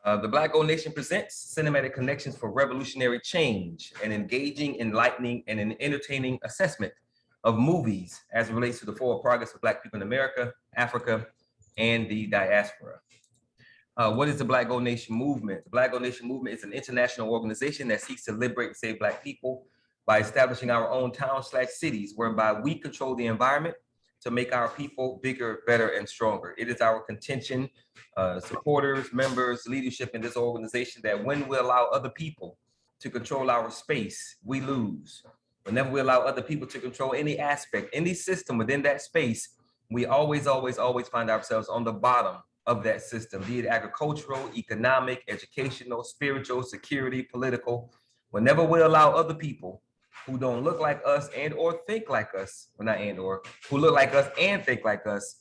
The Black Gold Nation presents cinematic connections for revolutionary change, an engaging, enlightening, and an entertaining assessment of movies as it relates to the forward progress of Black people in America, Africa, and the diaspora. What is the Black Gold Nation movement? The Black Gold Nation movement is an international organization that seeks to liberate and save Black people by establishing our own towns/cities, whereby we control the environment to make our people bigger, better, and stronger. It is our contention, supporters, members, leadership in this organization, that when we allow other people to control our space, we lose. Whenever we allow other people to control any aspect, any system within that space, we always find ourselves on the bottom of that system, be it agricultural, economic, educational, spiritual, security, political. Whenever we allow other people who don't look like us and or think like us, well, not and or, who look like us and think like us,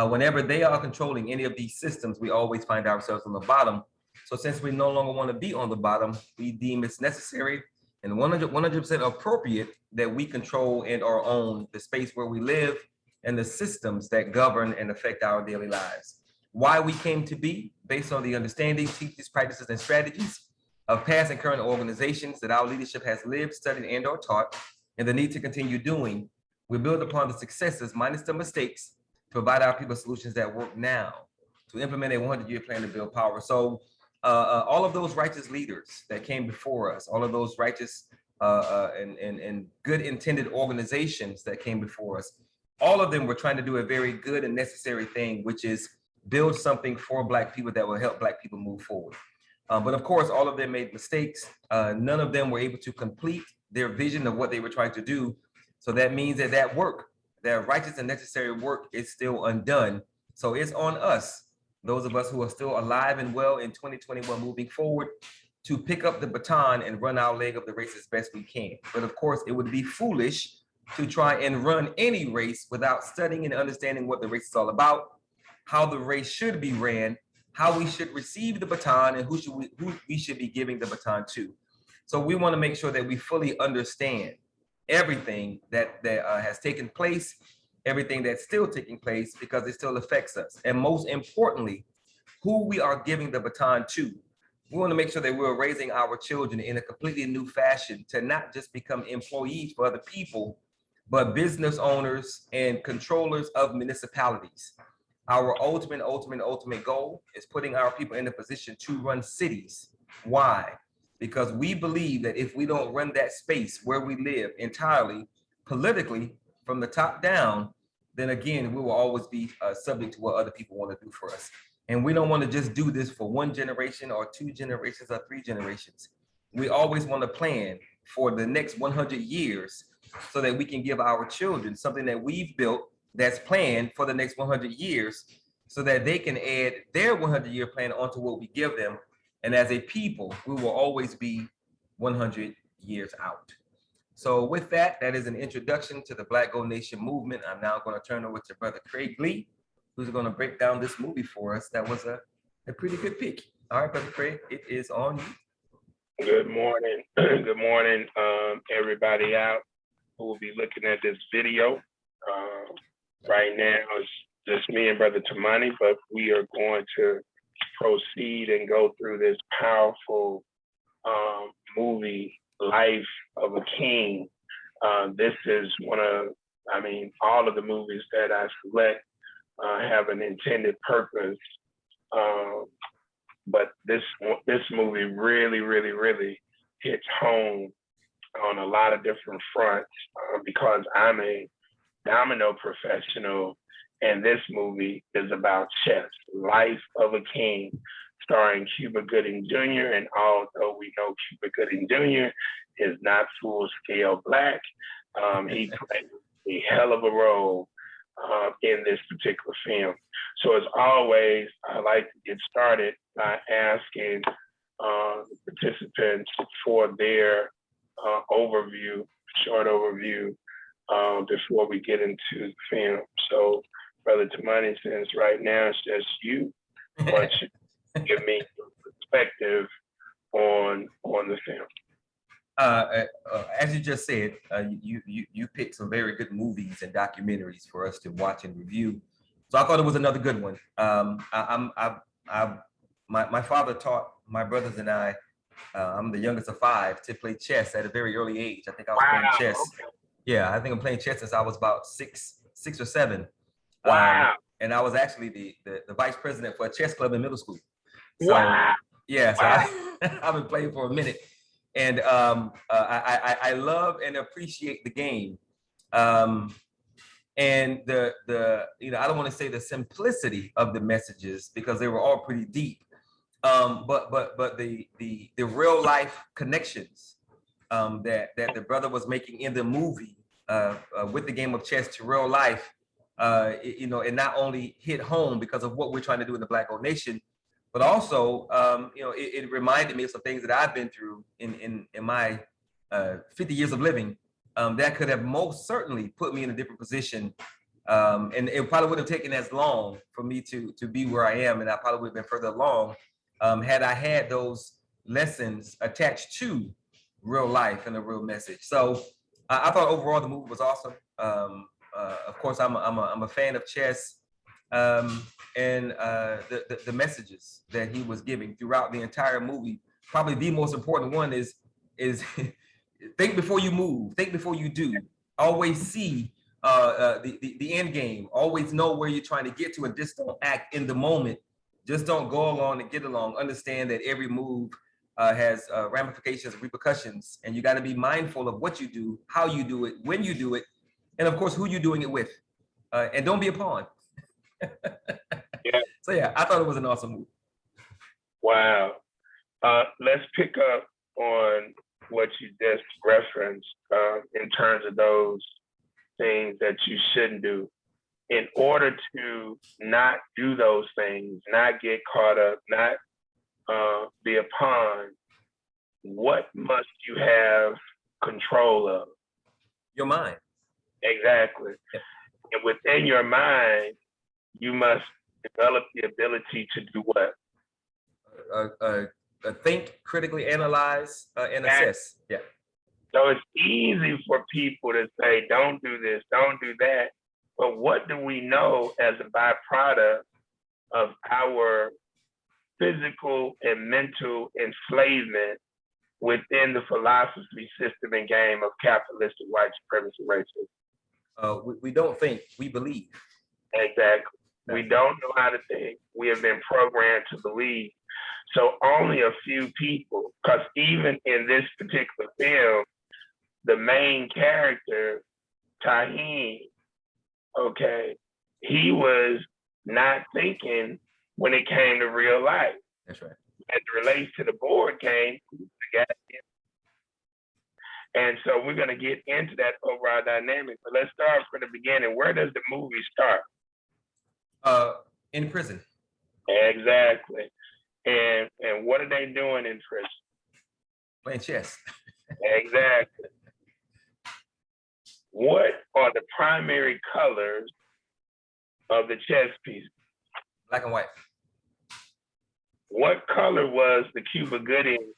whenever they are controlling any of these systems, we always find ourselves on the bottom. So since we no longer want to be on the bottom, we deem it's necessary and 100% appropriate that we control and or own the space where we live and the systems that govern and affect our daily lives. Why we came to be, based on the understanding, teachings, practices, and strategies of past and current organizations that our leadership has lived, studied, and or taught, and the need to continue doing. We build upon the successes minus the mistakes to provide our people solutions that work now, to implement a 100-year plan to build power. So all of those righteous leaders that came before us, all of those righteous and good intended organizations that came before us, all of them were trying to do a very good and necessary thing, which is build something for Black people that will help Black people move forward. But of course, all of them made mistakes. None of them were able to complete their vision of what they were trying to do. So that means that that work, that righteous and necessary work, is still undone. So it's on us, those of us who are still alive and well in 2021 moving forward, to pick up the baton and run our leg of the race as best we can. But of course, it would be foolish to try and run any race without studying and understanding what the race is all about, how the race should be ran, how we should receive the baton, and who we should be giving the baton to. So we want to make sure that we fully understand everything that has taken place, everything that's still taking place, because it still affects us. And most importantly, who we are giving the baton to. We want to make sure that we're raising our children in a completely new fashion to not just become employees for other people, but business owners and controllers of municipalities. Our ultimate goal is putting our people in a position to run cities. Why? Because we believe that if we don't run that space where we live entirely, politically, from the top down, then again, we will always be subject to what other people want to do for us. And we don't want to just do this for one generation or 2 generations or 3 generations. We always want to plan for the next 100 years so that we can give our children something that we've built that's planned for the next 100 years, so that they can add their 100-year plan onto what we give them. And as a people, we will always be 100 years out. So with that, that is an introduction to the Black Gold Nation movement. I'm now going to turn over to Brother Craig Lee, who's going to break down this movie for us. That was a pretty good pick. All right, Brother Craig, it is on you. Good morning. Good morning, everybody out who will be looking at this video. Right now, it's just me and Brother Tamani, but we are going to proceed and go through this powerful movie, Life of a King. This is one of, all of the movies that I select have an intended purpose. But this movie really hits home on a lot of different fronts because I'm a domino professional, and this movie is about chess. Life of a King, starring Cuba Gooding Jr. And although we know Cuba Gooding Jr. is not full-scale Black, he played a hell of a role in this particular film. So as always, I like to get started by asking participants for their short overview, before we get into the film. So, Brother Tamani, since right now it's just you, why don't you give me your perspective on the film? As you just said, you picked some very good movies and documentaries for us to watch and review. So I thought it was another good one. my father taught my brothers and I, I'm the youngest of five, to play chess at a very early age. I think I was playing Wow. chess. Okay. Yeah, I think I'm playing chess since I was about six or seven. Wow. And I was actually the vice president for a chess club in middle school. So Wow. yeah, so Wow. I've been playing for a minute, and I love and appreciate the game. Um, and the I don't want to say the simplicity of the messages because they were all pretty deep, but the real life connections that the brother was making in the movie with the game of chess to real life, it not only hit home because of what we're trying to do in the Black Gold Nation, but also it reminded me of some things that I've been through in my 50 years of living, that could have most certainly put me in a different position. And it probably would have taken as long for me to be where I am, and I probably would have been further along had I had those lessons attached to real life and a real message. So I thought overall the movie was awesome. Of course, I'm a fan of chess, and the messages that he was giving throughout the entire movie. Probably the most important one is think before you move, think before you do. Always see the end game. Always know where you're trying to get to, and just don't act in the moment. Just don't go along and get along. Understand that every move has ramifications, repercussions, and you got to be mindful of what you do, how you do it, when you do it, and of course who you're doing it with. And don't be a pawn. Yeah. So yeah, I thought it was an awesome movie. Wow. Let's pick up on what you just referenced in terms of those things that you shouldn't do. In order to not do those things, not get caught up, not be a pawn, what must you have control of? Your mind. Exactly. Yeah. And within your mind, you must develop the ability to do what? Think, critically analyze, and assess. Yeah. So it's easy for people to say, don't do this, don't do that. But what do we know as a byproduct of our physical and mental enslavement within the philosophy, system, and game of capitalistic white supremacy racism? We don't think, we believe. Exactly. We don't know how to think. We have been programmed to believe. So only a few people, because even in this particular film, the main character, Tahin, okay, he was not thinking when it came to real life. That's right. As it relates to the board game, and so we're going to get into that overall dynamic. But let's start from the beginning. Where does the movie start? In prison. Exactly. And what are they doing in prison? Playing chess. Exactly. What are the primary colors of the chess piece? Black and white. What color was the Cuba Gooding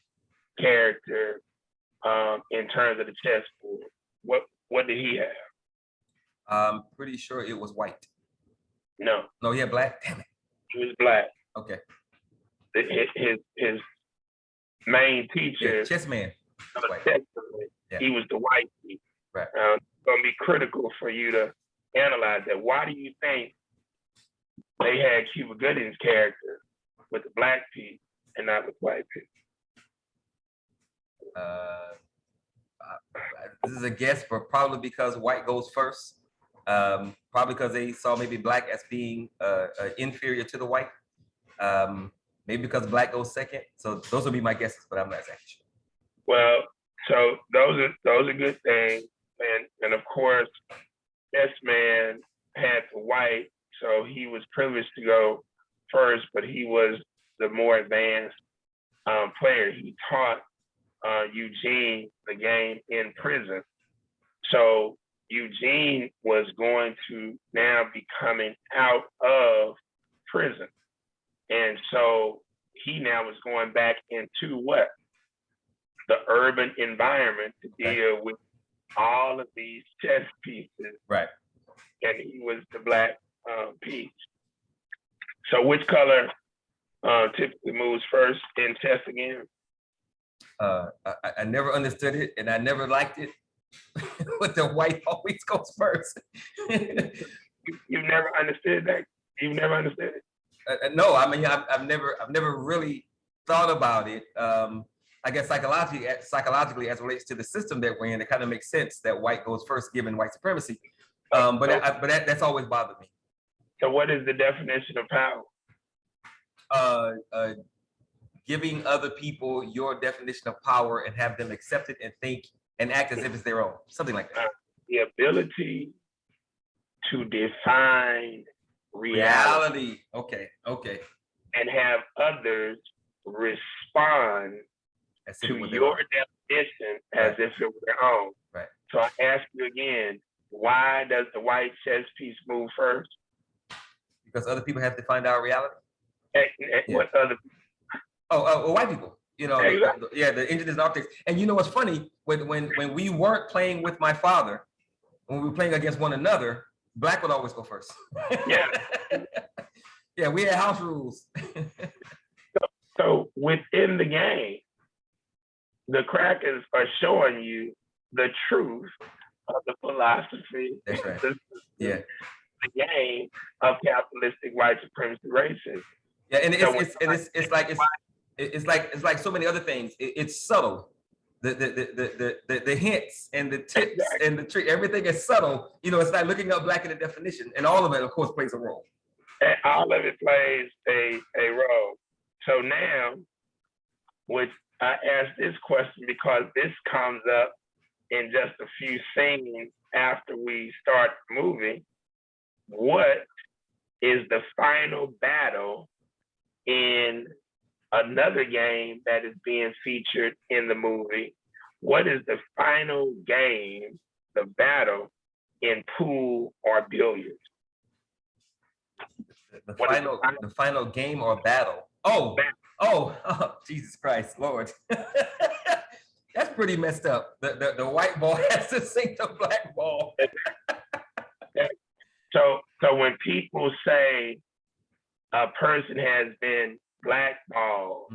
character in terms of the chessboard? What did he have? I'm pretty sure it was white. No. No, he had black. Damn it. He was black. Okay. His main teacher, yeah, chess man. Yeah. He was the white piece. Right. It's going to be critical for you to analyze that. Why do you think they had Cuba Gooding's character with the black piece and not with white piece? This is a guess, but probably because white goes first. Probably because they saw maybe black as being inferior to the white. Maybe because black goes second. So those would be my guesses, but I'm not exactly sure. Well, so those are good things, and of course, Chess Man had the white, so he was privileged to go first, but he was the more advanced player. He taught Eugene the game in prison. So Eugene was going to now be coming out of prison. And so he now was going back into what? The urban environment to deal with all of these chess pieces. Right. And he was the black piece. So which color typically moves first in chess again? I never understood it and I never liked it. But the white always goes first. You've never understood that? You've never understood it? No, I mean, I've never really thought about it. I guess psychologically, as it relates to the system that we're in, it kind of makes sense that white goes first, given white supremacy. But that's always bothered me. So, what is the definition of power? Giving other people your definition of power and have them accept it and think and act as if it's their own, something like that. The ability to define reality. Okay. And have others respond to your definition as if it were their own. Right. So I ask you again, why does the white chess piece move first? Because other people have to find out reality. What other people? Oh, white people. You know, exactly. The engineers and architects. And you know what's funny? When we weren't playing with my father, when we were playing against one another, black would always go first. Yeah. Yeah, we had house rules. So within the game, the crackers are showing you the truth of the philosophy. That's right. The game of capitalistic white supremacy racism. Yeah, and it's like so many other things. It's subtle. The hints and the tips exactly. And the trick, everything is subtle. You know, it's like looking up black in the definition, and all of it, of course, plays a role. And all of it plays a role. So now, which I ask this question because this comes up in just a few scenes after we start the movie. What is the final battle in another game that is being featured in the movie? What is the final game, the battle in pool or billiards? The final game or battle? Oh, Jesus Christ, Lord. That's pretty messed up. The white ball has to sink the black ball. So when people say a person has been blackballed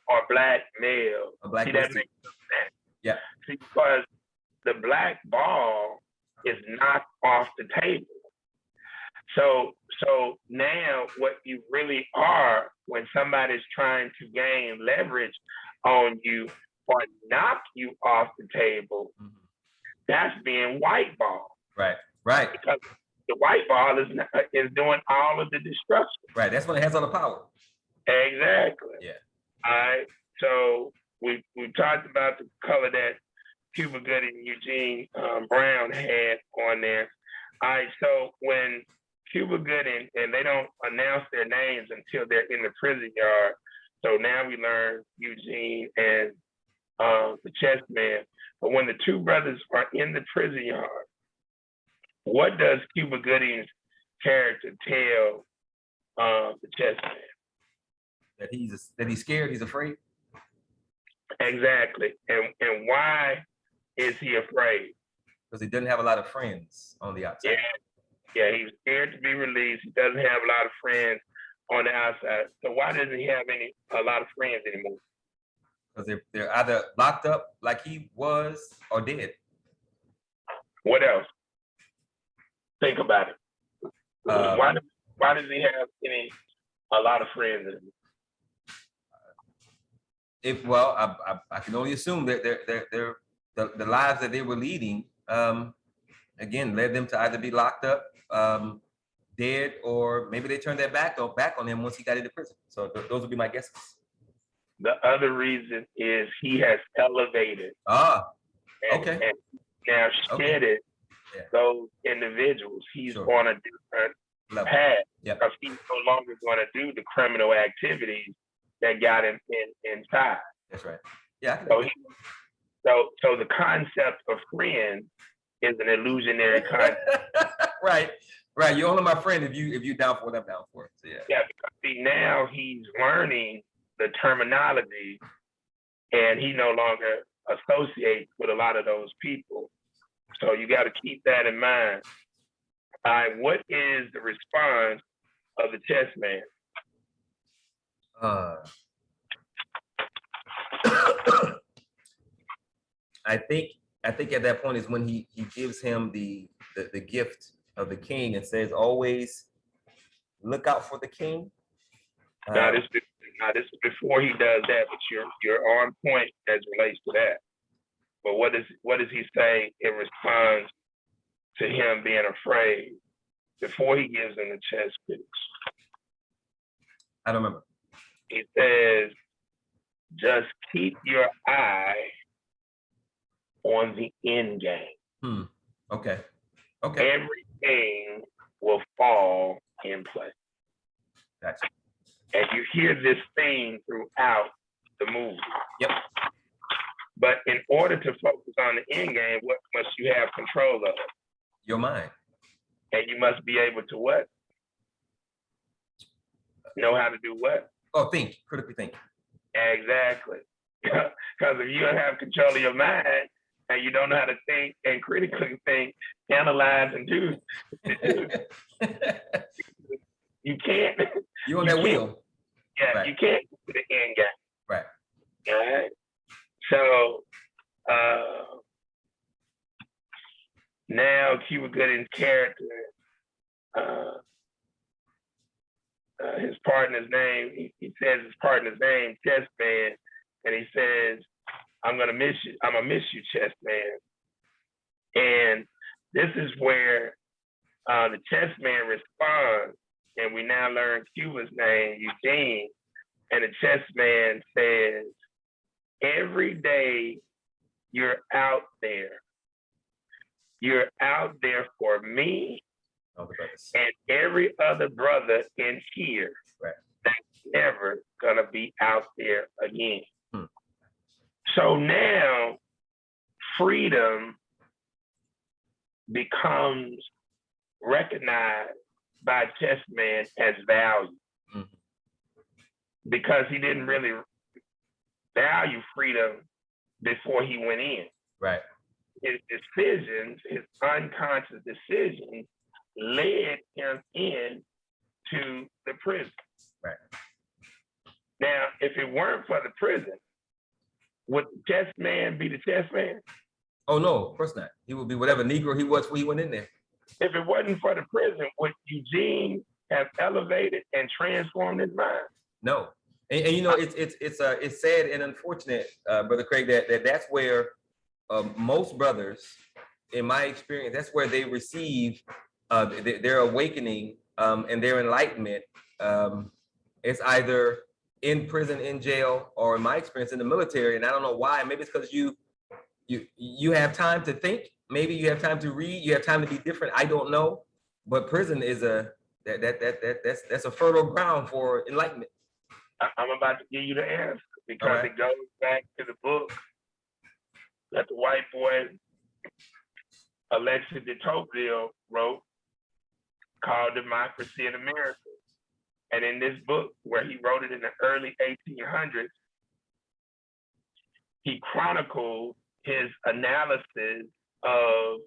or blackmailed, see, that makes no sense. Yeah. Because the black ball is knocked off the table. So now what you really are when somebody's trying to gain leverage on you or knock you off the table, that's being white ball. Right. Because the white ball is doing all of the destruction. Right. That's when it has all the power. Exactly. Yeah. All right. So we talked about the color that Cuba Gooding and Eugene Brown had on there. All right. So when Cuba Gooding, and they don't announce their names until they're in the prison yard. So now we learn Eugene and the chess man. But when the two brothers are in the prison yard, what does Cuba Gooding's character tell the chess man? That he's scared, he's afraid? Exactly. And why is he afraid? Because he doesn't have a lot of friends on the outside. Yeah, he's scared to be released. He doesn't have a lot of friends on the outside. So why doesn't he have a lot of friends anymore? Because they're either locked up like he was or dead. What else? Think about it. Why does he have a lot of friends anymore? I can only assume that the lives that they were leading, again, led them to either be locked up, dead, or maybe they turned their back on him once he got into prison. So those would be my guesses. The other reason is he has elevated. Okay. And now shedded those individuals. He's on a different path because he's no longer going to do the criminal activities that got him inside. That's right. Yeah. So the concept of friend is an illusionary concept. Right. You're only my friend if you down for what I'm down for. So yeah. Because see, now he's learning the terminology, and he no longer associates with a lot of those people. So you got to keep that in mind. What is the response of the chess man? Uh, I think at that point is when he gives him the gift of the king and says, always look out for the king. Now this is before he does that, but you're on point as relates to that. But what does he say in response to him being afraid before he gives him the chess piece? I don't remember. He says, just keep your eye on the end game. Okay. Everything will fall in place. Gotcha. And you hear this theme throughout the movie. Yep. But in order to focus on the end game, what must you have control of? Your mind. And you must be able to what? Know how to do what? Oh, critically think. Exactly. Because if you don't have control of your mind and you don't know how to think and critically think, analyze and do, you can't. You on that wheel. Yeah, right. You can't get to the end game. Right. All right. So now Cuba Gooding's character, his partner's name, he says his partner's name, Chess Man, and he says, I'm gonna miss you, Chess Man. And this is where the Chess Man responds, and we now learn Cuba's name, Eugene, and the Chess Man says, every day you're out there for me and every other brother in here that's never gonna be out there again. So now freedom becomes recognized by Chess Man as value because he didn't really value freedom before he went in. Right. His decisions, his unconscious decisions, led him in to the prison. Right. Now, if it weren't for the prison, would the Chess Man be the Chess Man? Oh no, of course not. He would be whatever Negro he was when he went in there. If it wasn't for the prison, would Eugene have elevated and transformed his mind? No. And you know, it's sad and unfortunate, Brother Craig, that's where most brothers, in my experience, that's where they receive their awakening and their enlightenment. It's either in prison, in jail, or in my experience, in the military. And I don't know why. Maybe it's because you have time to think. Maybe you have time to read. You have time to be different. I don't know. But prison is that's a fertile ground for enlightenment. I'm about to give you the answer because it goes back to the book that the white boy Alexis de Tocqueville wrote called Democracy in America. And in this book, where he wrote it in the early 1800s, he chronicled his analysis of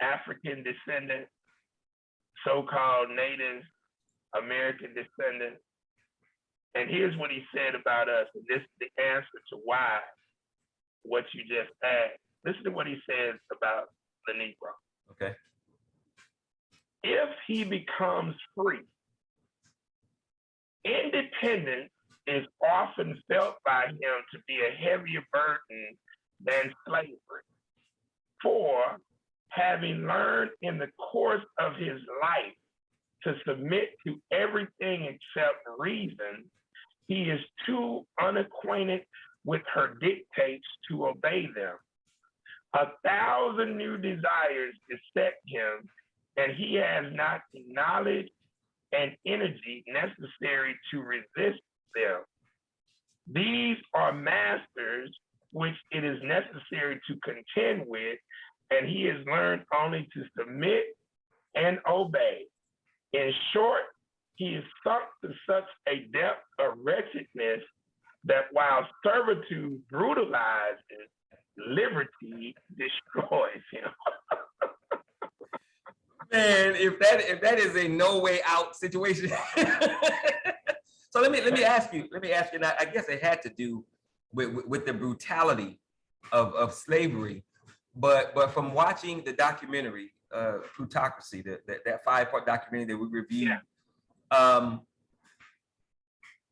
African descendants, so-called Native American descendants. And here's what he said about us. And this is the answer to why what you just asked. Listen to what he says about the Negro. Okay. If he becomes free, independence is often felt by him to be a heavier burden than slavery. For having learned in the course of his life to submit to everything except reason, he is too unacquainted with her dictates to obey them. 1,000 new desires beset him, and he has not the knowledge and energy necessary to resist them. These are masters which it is necessary to contend with, and he has learned only to submit and obey. In short, he is sunk to such a depth of wretchedness that while servitude brutalizes, liberty destroys him. Man, if that is a no way out situation. So let me ask you, and I guess it had to do with the brutality of slavery, but from watching the documentary, Plutocracy, that 5-part documentary that we reviewed,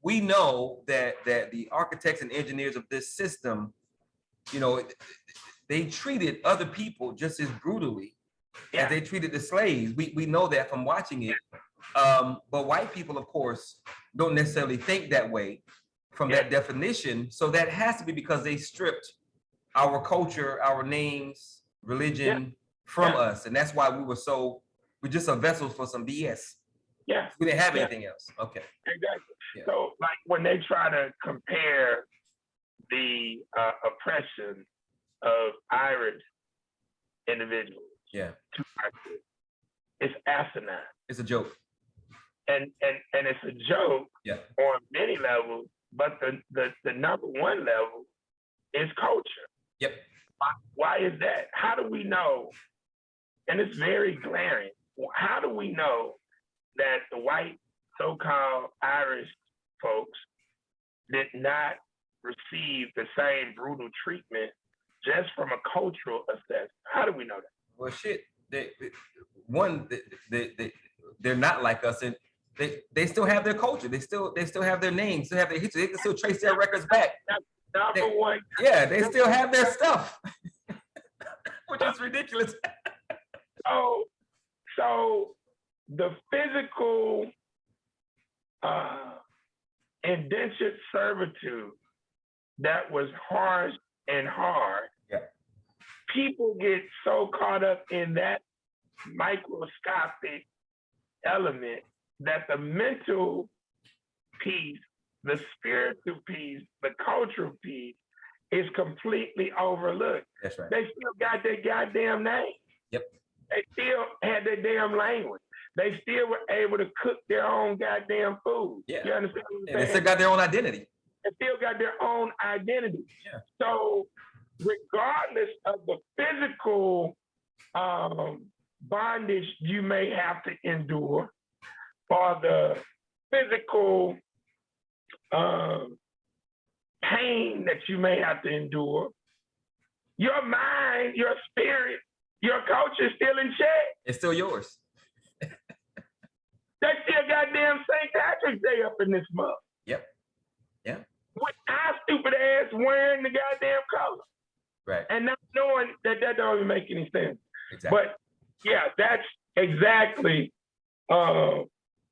we know that the architects and engineers of this system, you know, they treated other people just as brutally as they treated the slaves. We know that from watching it. But white people, of course, don't necessarily think that way from that definition. So that has to be because they stripped our culture, our names, religion from us. And that's why we're just a vessel for some BS. Yeah. We didn't have anything else. Okay. Exactly. Yeah. So like when they try to compare the oppression of Irish individuals to Marxists, it's asinine. It's a joke. And it's a joke on many levels, but the number one level is culture. Yep. Why is that? How do we know? And it's very glaring. How do we know that the white so-called Irish folks did not receive the same brutal treatment just from a cultural assessment? How do we know that? Well, shit. They're not like us, and they still have their culture. They still have their names. Still have their history. They can still trace their records back. Number one. Yeah, they still have their stuff, which is ridiculous. So the physical indentured servitude that was harsh and hard, people get so caught up in that microscopic element that the mental piece, the spiritual piece, the cultural piece is completely overlooked. That's right. They still got their goddamn name. Yep. They still had their damn language. They still were able to cook their own goddamn food. Yeah. You understand what I'm saying? They still got their own identity. They still got their own identity. Yeah. So regardless of the physical bondage you may have to endure, or the physical pain that you may have to endure, your mind, your spirit, your culture is still in check. It's still yours. They still goddamn St. Patrick's Day up in this month. Yep. Yeah. With our stupid ass wearing the goddamn color. Right. And not knowing that don't even make any sense. Exactly. But yeah, that's exactly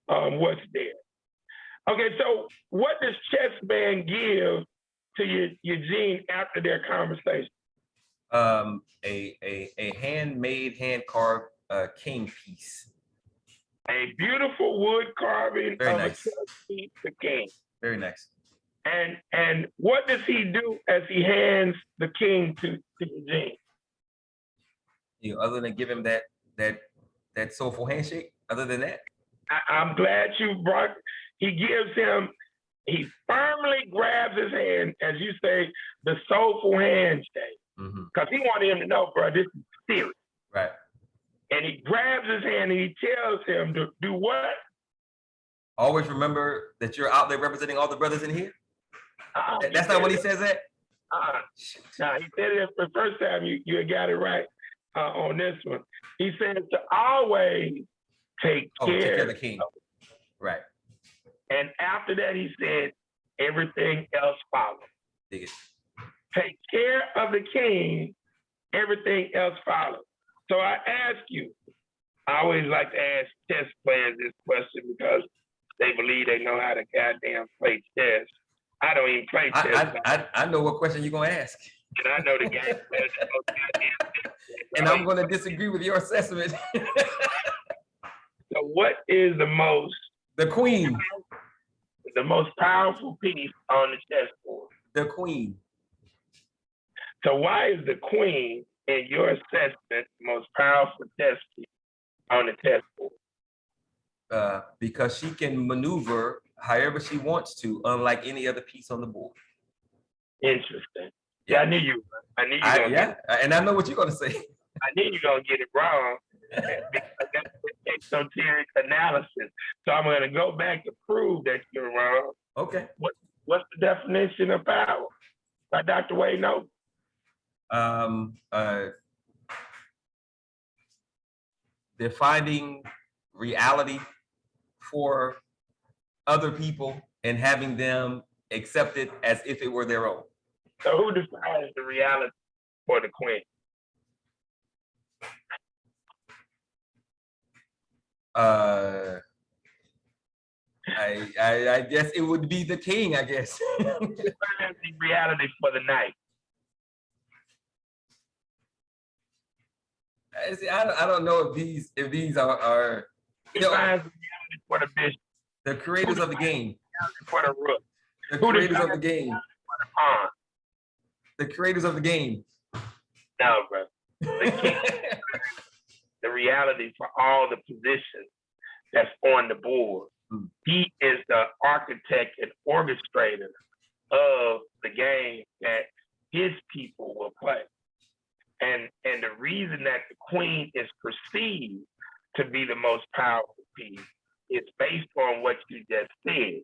what's there. Okay, so what does Chess Band give to Eugene after their conversation? A handmade, hand-carved king piece. A beautiful wood carving Very of nice. a chess piece, the king. Very nice. And what does he do as he hands the king to Eugene? You know, other than give him that soulful handshake, other than that? I'm glad you brought, he firmly grabs his hand, as you say, the soulful handshake. Because he wanted him to know, bro, this is serious. Right. And he grabs his hand and he tells him to do what? Always remember that you're out there representing all the brothers in here. That's not what he says that? No, he said it the first time you got it right on this one. He said to always take care of the king. Right. And after that, he said, everything else follows. Dig it. Take care of the king, everything else follows. So I ask you, I always like to ask chess players this question because they believe they know how to goddamn play chess. I don't even play chess. I know what question you're gonna ask. And I know the game. And I'm gonna disagree with your assessment. So what is the queen. The most powerful piece on the chessboard? The queen. So why is the queen, in your assessment, the most powerful chess piece on the chessboard? Because she can maneuver however she wants to, unlike any other piece on the board. Interesting. Yeah, I knew you. I knew you. And I know what you're gonna say. I knew you're gonna get it wrong because that's exoteric analysis. So I'm going to go back to prove that you're wrong. Okay. What's the definition of power by Dr. Wade Noble? Defining reality for other people and having them accept it as if it were their own. So who defines the reality for the queen? I guess it would be the king, I guess. Who defines the reality for the knight? I don't know if these are Who defines the reality for the bishop? the creators of the game. For the rook? The Who creators of the defines game. for the pawn? The creators of the game. No, bro. The king. The reality for all the positions that's on the board. He is the architect and orchestrator of the game that his people will play. And the reason that the queen is perceived to be the most powerful piece is based on what you just said.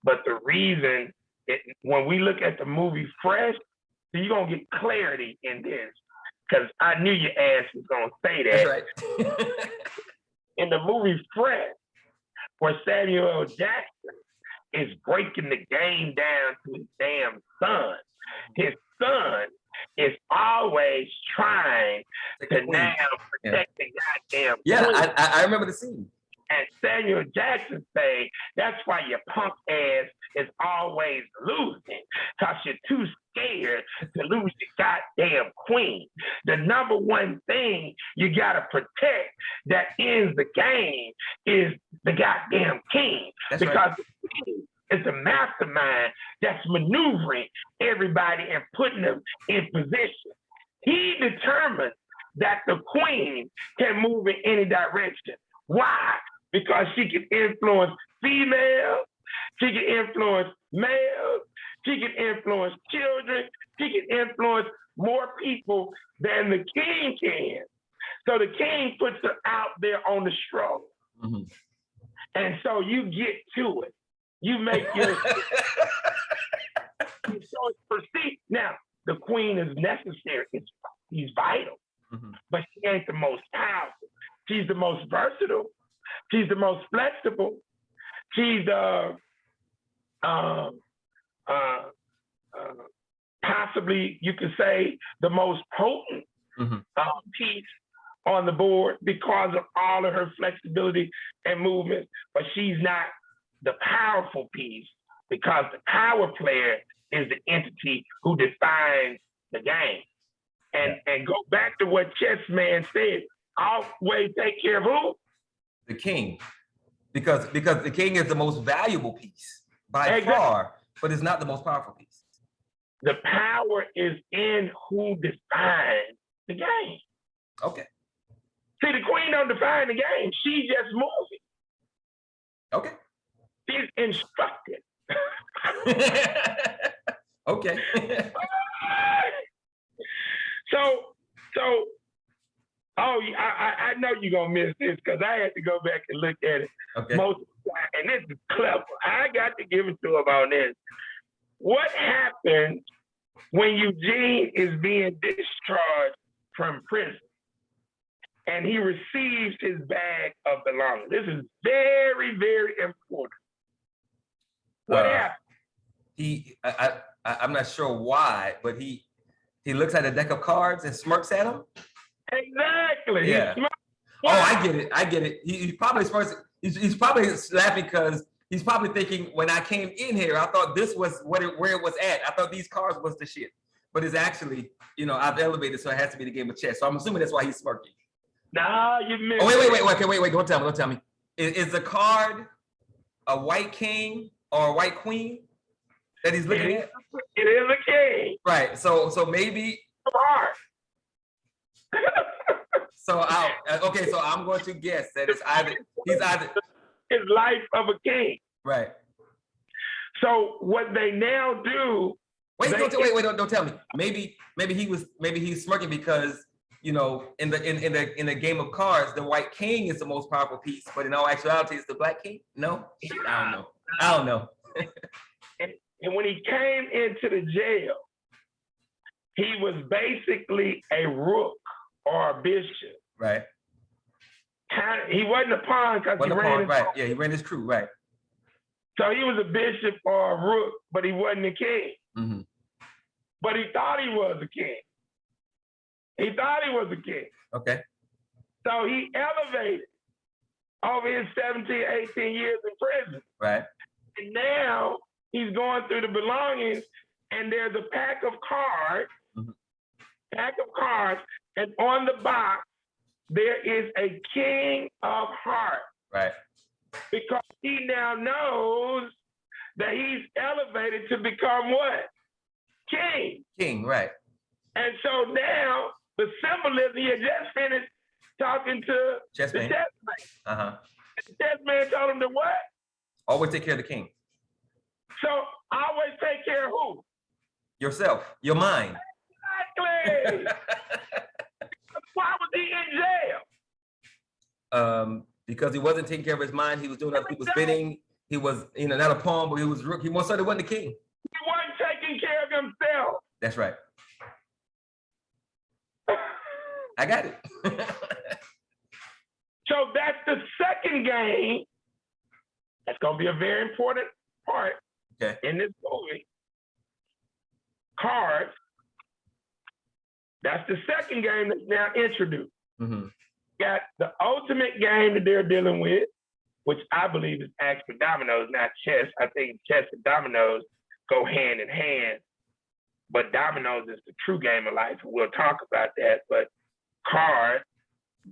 But the reason, when we look at the movie Fresh, so you're gonna get clarity in this, because I knew your ass was gonna say that. That's right. In the movie Fresh, where Samuel L. Jackson is breaking the game down to his damn son, his son is always trying to now protect the goddamn queen. I remember the scene. And Samuel Jackson say, that's why your punk ass is always losing, because you're too scared to lose your goddamn queen. The number one thing you gotta protect that ends the game is the goddamn king. That's because right. the king is a mastermind that's maneuvering everybody and putting them in position. He determines that the queen can move in any direction. Why? Because she can influence females, she can influence males, she can influence children, she can influence more people than the king can. So the king puts her out there on the stroll. Mm-hmm. And so you get to it. You make your so it's perceived. Now, the queen is necessary. She's vital, but she ain't the most powerful. She's the most versatile. She's the most flexible. She's possibly, you could say, the most potent piece on the board because of all of her flexibility and movement, but she's not the powerful piece because the power player is the entity who defines the game. And go back to what Chessman said, always take care of who? The king. Because the king is the most valuable piece by far, but it's not the most powerful piece. The power is in who defines the game. Okay. See, the queen don't define the game. She's just moving. Okay. She's instructed. Okay. I know you're gonna miss this because I had to go back and look at it. Okay. And this is clever. I got to give it to him on this. What happens when Eugene is being discharged from prison and he receives his bag of belongings? This is very, very important. What happened? I'm not sure why, but he looks at a deck of cards and smirks at him. Exactly. Yeah. Oh, I get it. He probably smirks. He's probably laughing because he's probably thinking, when I came in here, I thought this was where it was at. I thought these cards was the shit. But it's actually, I've elevated, so it has to be the game of chess. So I'm assuming that's why he's smirking. No, you missed. Oh, wait. Don't tell me. Is the card a white king or a white queen that he's looking at? It is a king. Right. So maybe. So I'm going to guess that he's either his life of a king. Right. So what they now do. Don't tell me. Maybe he's smirking because you know, in the game of cards, the white king is the most powerful piece, but in all actuality, it's the black king. No, shit, I don't know. I don't know. And when he came into the jail, he was basically a rook or a bishop. Right. He wasn't a pawn because he ran his right. Yeah, he ran his crew. Right. So he was a bishop or a rook, but he wasn't a king. Mm-hmm. But he thought he was a king. He thought he was a king. Okay. So he elevated over his 17, 18 years in prison. Right. And now he's going through the belongings, and there's a pack of cards, and on the box, there is a king of hearts. Right. Because he now knows that he's elevated to become what? King. King, right. And so now the symbolism, he had just finished talking to the chessman. Uh-huh. The chessman told him to what? Always take care of the king. So always take care of who? Yourself, your mind. Exactly. Why was he in jail? Because he wasn't taking care of his mind. He was doing other people's bidding. He was, not a pawn, but he was rook. He most certainly wasn't the king. He wasn't taking care of himself. That's right. I got it. So that's the second game. That's going to be a very important part in this movie. Cards. That's the second game that's now introduced. Mm-hmm. Got the ultimate game that they're dealing with, which I believe is actually dominoes, not chess. I think chess and dominoes go hand in hand, but dominoes is the true game of life. We'll talk about that, but cards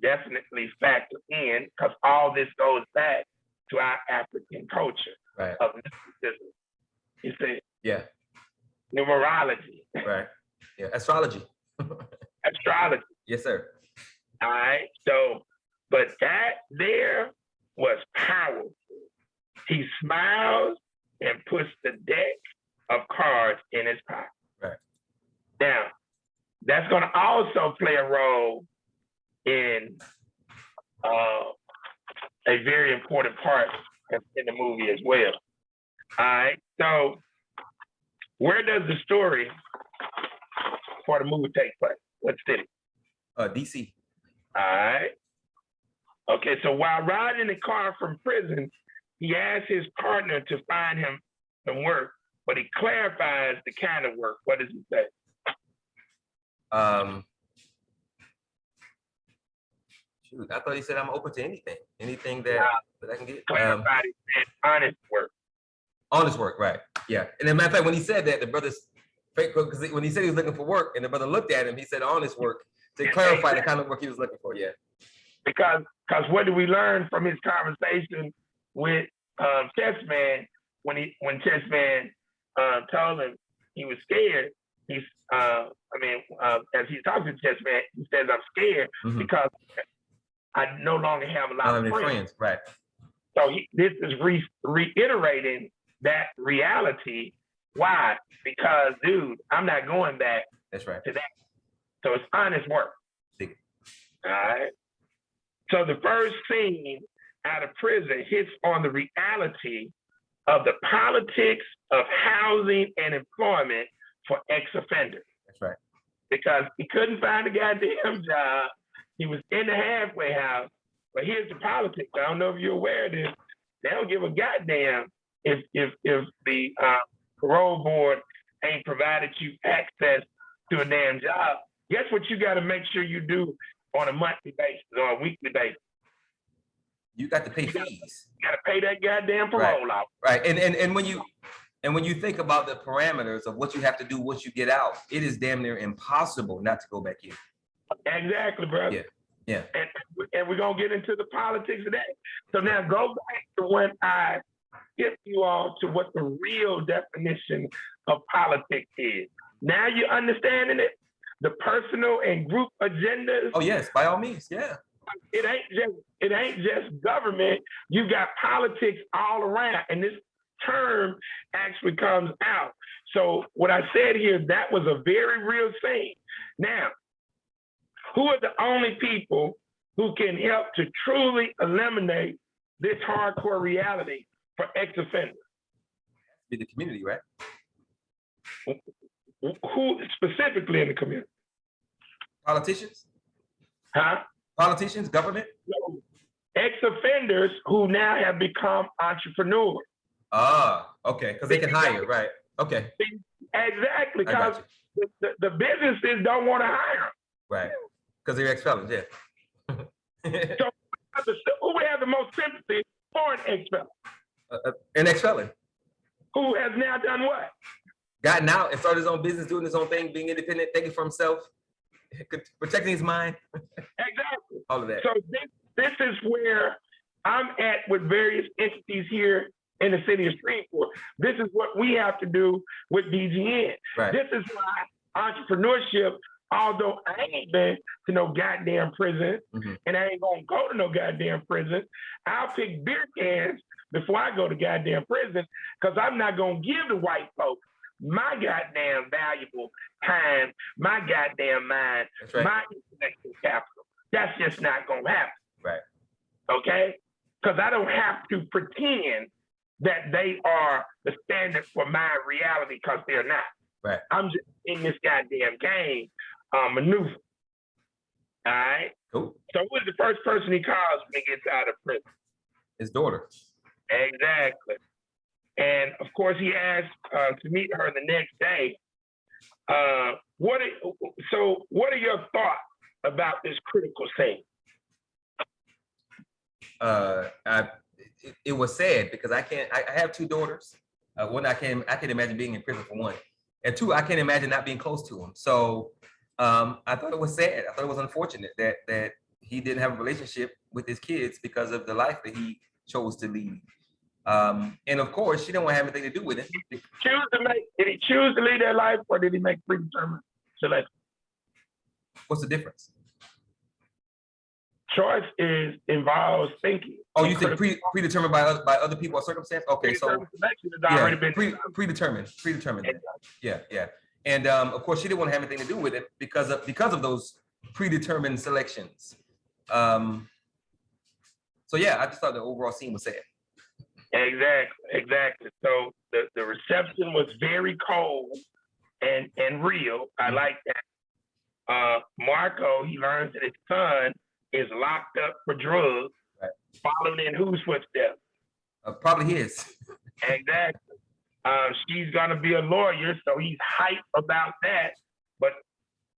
definitely factor in because all this goes back to our African culture of mysticism. You see? Yeah. Numerology. Right. Yeah. Astrology. Astrology. Yes, sir. All right. So, but that there was powerful. He smiles and puts the deck of cards in his pocket. Right. Now, that's going to also play a role in a very important part in the movie as well. All right. So, where does the story for the movie take place? What city? DC. All right. Okay, so while riding in the car from prison, he asks his partner to find him some work, but he clarifies the kind of work. What does he say? Shoot, I thought he said I'm open to anything that I can get. Clarified, he said honest work. Honest work, right? Yeah. And as a matter of fact, when he said that, the brother's because when he said he was looking for work, and the brother looked at him, he said honest work to clarify the kind of work he was looking for. Yeah. Because what did we learn from his conversation with Chessman when Chessman told him he was scared? He's as he's talking to Chessman, he says I'm scared because I no longer have a lot of friends. Right. So this is reiterating that reality. Why? Because, dude, I'm not going back. That's right. To that. So it's honest work. All right. So the first scene out of prison hits on the reality of the politics of housing and employment for ex-offenders. That's right. Because he couldn't find a goddamn job. He was in the halfway house. But here's the politics. I don't know if you're aware of this. They don't give a goddamn if the parole board ain't provided you access to a damn job. Guess what you got to make sure you do on a monthly basis or a weekly basis? You got to pay fees. You got to pay that goddamn parole out. Right. And when you think about the parameters of what you have to do once you get out, it is damn near impossible not to go back in. Exactly, brother. Yeah. Yeah. And we're gonna get into the politics of that. So now go back to when I get you all to what the real definition of politics is. Now you're understanding it? The personal and group agendas. Oh yes, by all means, yeah. It ain't just government. You got politics all around, and this term actually comes out. So what I said here, that was a very real thing. Now, Who are the only people who can help to truly eliminate this hardcore reality for ex-offenders? Be the community, right? Who specifically in the community? Politicians, Huh? politicians, government. So, ex-offenders who now have become entrepreneurs. Ah, okay, because they can hire, right? Okay, Exactly, I got because you. the businesses don't want to hire them. Right, because they're ex-felons, yeah. So who we have the most sympathy for an ex-felon? An ex-felon. Who has now done what? Gotten out and started his own business, doing his own thing, being independent, thinking for himself, protecting his mind, Exactly. all of that. So this is where I'm at with various entities here in the city of Shreveport. This is what we have to do with DGN. Right. This is why entrepreneurship, although I ain't been to no goddamn prison, and I ain't gonna go to no goddamn prison, I'll pick beer cans before I go to goddamn prison, because I'm not gonna give the white folks my goddamn valuable time, my goddamn mind, That's right. my intellectual capital. That's just not gonna happen. Right. Okay? Because I don't have to pretend that they are the standard for my reality, because they're not. Right. I'm just in this goddamn game maneuver. All right? Cool. So who is the first person he calls when he gets out of prison? His daughter. Exactly. And of course, he asked to meet her the next day. What are your thoughts about this critical scene? It was sad because I have two daughters. One, I can imagine being in prison for one, and two, I can't imagine not being close to him. So I thought it was sad. I thought it was unfortunate that he didn't have a relationship with his kids because of the life that he chose to lead. And of course, she didn't want to have anything to do with it. Did he choose to lead that life, or did he make predetermined selection? What's the difference? Choice involves thinking. Oh, you think predetermined by other people or circumstance? Okay, so selection has already been predetermined. Yeah. And of course, she didn't want to have anything to do with it because of those predetermined selections. So yeah, I just thought the overall scene was sad. Exactly. So the reception was very cold and real. I like that. Marco, he learns that his son is locked up for drugs, right, following in whose footsteps? Probably his. Exactly. She's gonna be a lawyer, so he's hyped about that. But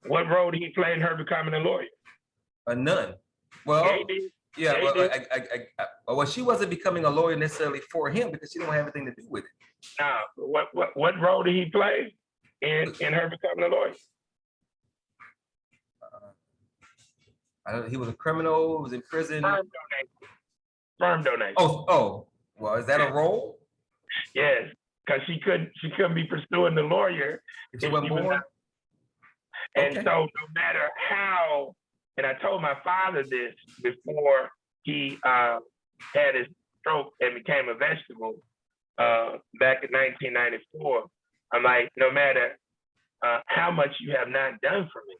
what role did he play in her becoming a lawyer? None. Well, yeah. Well, she wasn't becoming a lawyer necessarily for him because she didn't have anything to do with it. Now, what role did he play in her becoming a lawyer? He was a criminal. He was in prison. Sperm donation. Oh. Well, is that a role? Yes, because she couldn't be pursuing the lawyer if she wasn't born. And so no matter how, and I told my father this before he had his stroke and became a vegetable back in 1994. I'm like, no matter how much you have not done for me,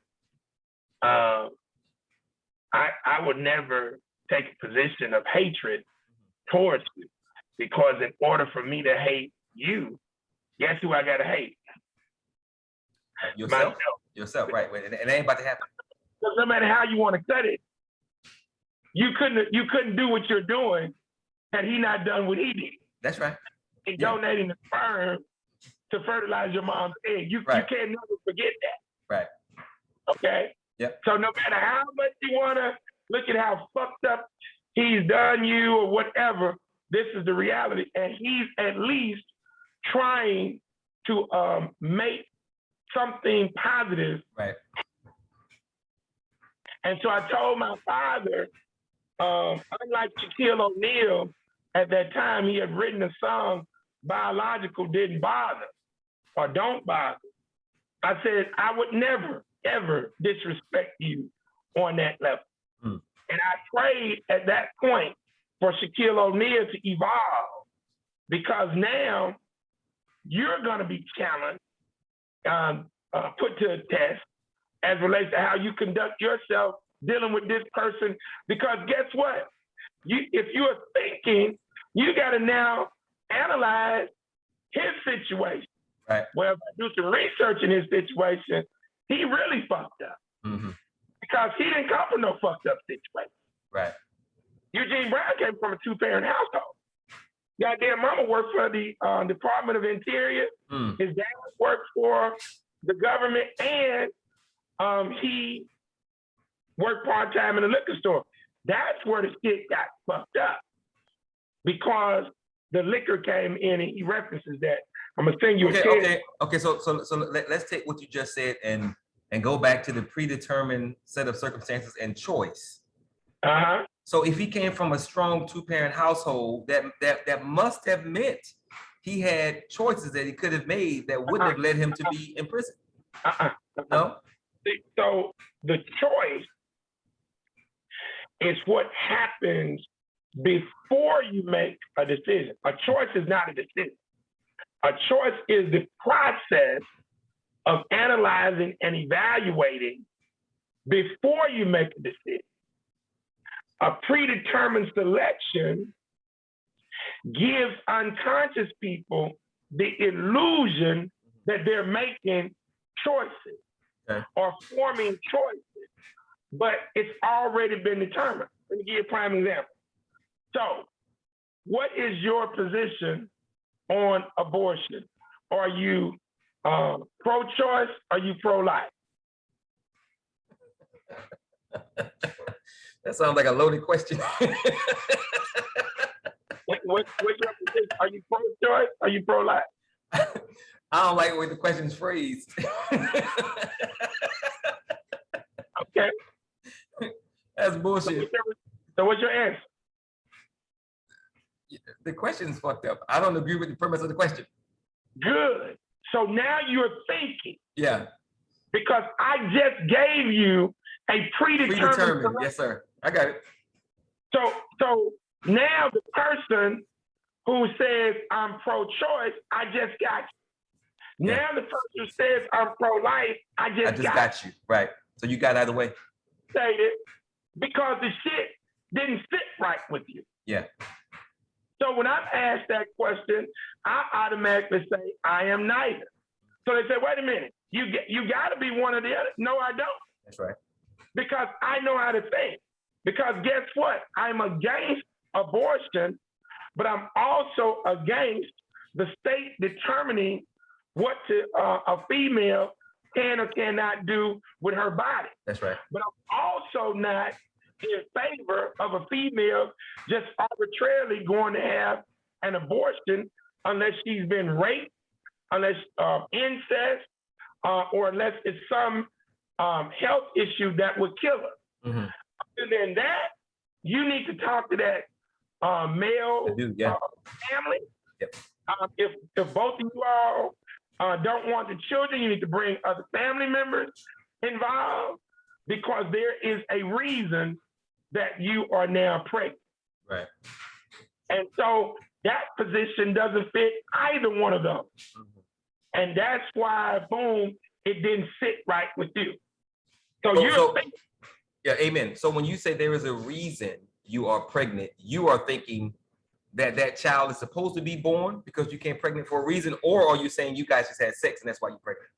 I would never take a position of hatred towards you, because in order for me to hate you, guess who I gotta hate? Yourself. Yourself, right? And it ain't about to happen. Because no matter how you want to cut it, you couldn't do what you're doing had he not done what he did. That's right. In donating the sperm to fertilize your mom's egg, you can't never forget that. Right. Okay. Yep. So no matter how much you wanna look at how fucked up he's done you or whatever, this is the reality, and he's at least trying to make something positive. Right. And so I told my father, unlike Shaquille O'Neal, at that time he had written a song, "Biological Didn't Bother" or "Don't Bother." I said, I would never, ever disrespect you on that level. And I prayed at that point for Shaquille O'Neal to evolve, because now you're gonna be challenged, put to a test, as relates to how you conduct yourself dealing with this person. Because guess what? If you are thinking, you got to now analyze his situation. Right. Well, if I do some research in his situation, he really fucked up. Mm-hmm. Because he didn't come from no fucked up situation. Right. Eugene Brown came from a two-parent household. Goddamn mama worked for the Department of Interior. His dad worked for the government, and he worked part-time in a liquor store. That's where the shit got fucked up, because the liquor came in, and he references that. I'm gonna send you a kid. Okay. So let's take what you just said and go back to the predetermined set of circumstances and choice. Uh-huh. So if he came from a strong two-parent household, that must have meant he had choices that he could have made that wouldn't have led him to be in prison. No? So the choice is what happens before you make a decision. A choice is not a decision. A choice is the process of analyzing and evaluating before you make a decision. A predetermined selection gives unconscious people the illusion that they're making choices or forming choices, but it's already been determined. Let me give you a prime example. So, what is your position on abortion? Are you pro-choice? Are you pro-life? That sounds like a loaded question. What's your position? Are you pro-choice? Are you pro-life? I don't like the way the question's phrased. Okay. That's bullshit. So what's your answer? The question's fucked up. I don't agree with the premise of the question. Good. So now you're thinking. Yeah. Because I just gave you a predetermined. Yes, sir. I got it. So now the person who says I'm pro-choice, I just got you. Yeah. Now the person who says I'm pro-life, I just got you. Right. So you got either way. Stated because the shit didn't sit right with you. Yeah. So when I'm asked that question, I automatically say I am neither. So they say, wait a minute, you got to be one or the other. No, I don't. That's right. Because I know how to think. Because guess what? I'm against abortion, but I'm also against the state determining what a female can or cannot do with her body. That's right. But I'm also not in favor of a female just arbitrarily going to have an abortion unless she's been raped, unless incest, or unless it's some health issue that would kill her. Mm-hmm. Other than that, you need to talk to that male family. Yep. If both of you all don't want the children, you need to bring other family members involved, because there is a reason that you are now pregnant. Right. And so that position doesn't fit either one of those. Mm-hmm. And that's why, boom, it didn't sit right with you. Yeah, amen. So when you say there is a reason you are pregnant, you are thinking that that child is supposed to be born because you came pregnant for a reason, or are you saying you guys just had sex and that's why you're pregnant?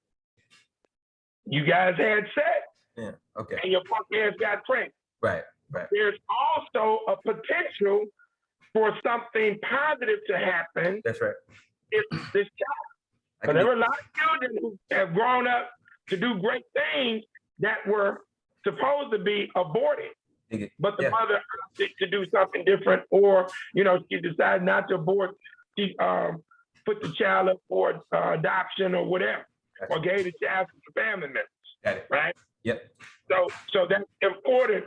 You guys had sex. Yeah. Okay. And your punk ass got pregnant. Right. Right. There's also a potential for something positive to happen. That's right. If this child, but there were a lot of children who have grown up to do great things that were supposed to be aborted, but the mother opted to do something different, or she decided not to abort. She put the child up for adoption or whatever, or gave the child to family members. Got it. Right. Yep. So that's important.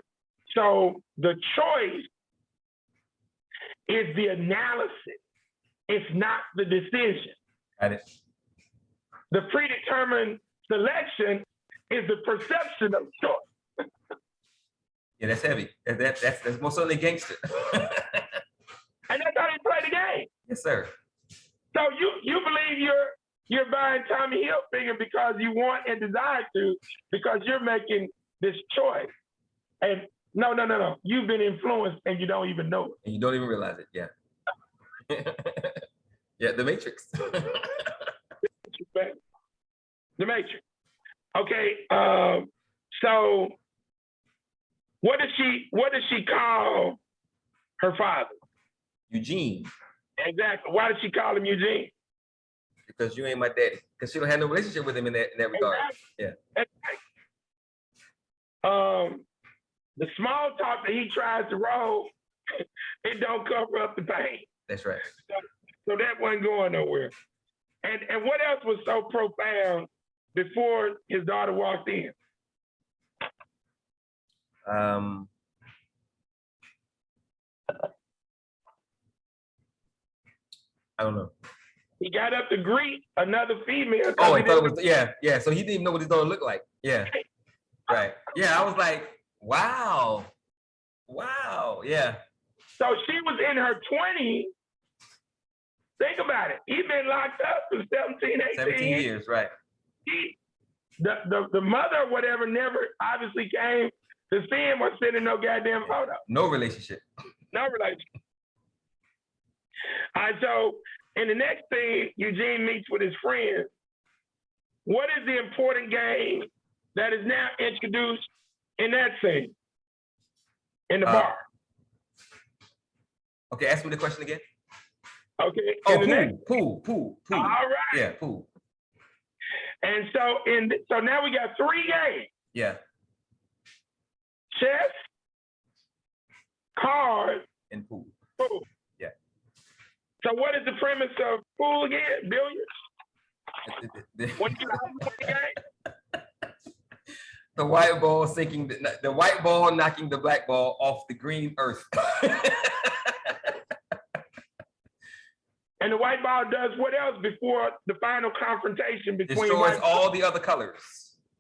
So the choice is the analysis. It's not the decision. Got it. The predetermined selection is the perception of choice. Yeah, that's heavy. That's most certainly gangster. And that's how they play the game. Yes, sir. So you believe you're You're buying Tommy Hilfiger because you want and desire to, because you're making this choice. And no. You've been influenced and you don't even know it. And you don't even realize it. Yeah. Yeah, the Matrix. The Matrix. Okay. So what does she call her father? Eugene. Exactly. Why does she call him Eugene? Because you ain't my daddy. Because she don't have no relationship with him in that regard. Exactly. Yeah. The small talk that he tries to roll, it don't cover up the pain. That's right. So that wasn't going nowhere. And what else was so profound before his daughter walked in? I don't know. He got up to greet another female. Oh, he thought it was, yeah. So he didn't even know what his daughter looked like. Yeah. Right. Yeah, I was like, wow. Yeah. So she was in her 20s. Think about it. He's been locked up for 17, 18 17 years, right. The mother or whatever never obviously came to see him or send him no goddamn photo. No relationship. No relationship. All right, so in the next thing, Eugene meets with his friends. What is the important game that is now introduced in that scene? In the bar. Okay, ask me the question again. Okay. Oh, pool. All right. Yeah, pool. And so now we got 3 games. Yeah. Chess, cards, and pool. Pool. Yeah. So what is the premise of pool again? Billiards? What you got the game? The white ball sinking the white ball knocking the black ball off the green earth. And the white ball does what else before the final confrontation between destroys all the other colors.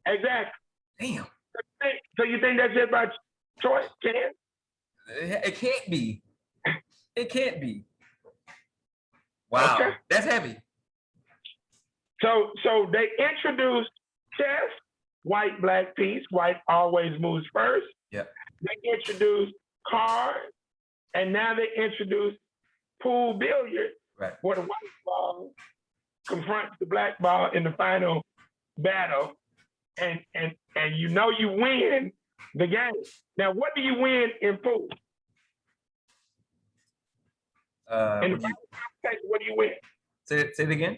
Exactly. Damn. So you think that's it by choice, Ken? It can't be. It can't be. Wow, okay. That's heavy. So they introduced chess, white, black, piece. White always moves first. Yep. They introduced cards, and now they introduced pool billiards, right, where the white ball confronts the black ball in the final battle, and you know you win the game. Now, what do you win in pool? In the final confrontation, what do you win? Say it again.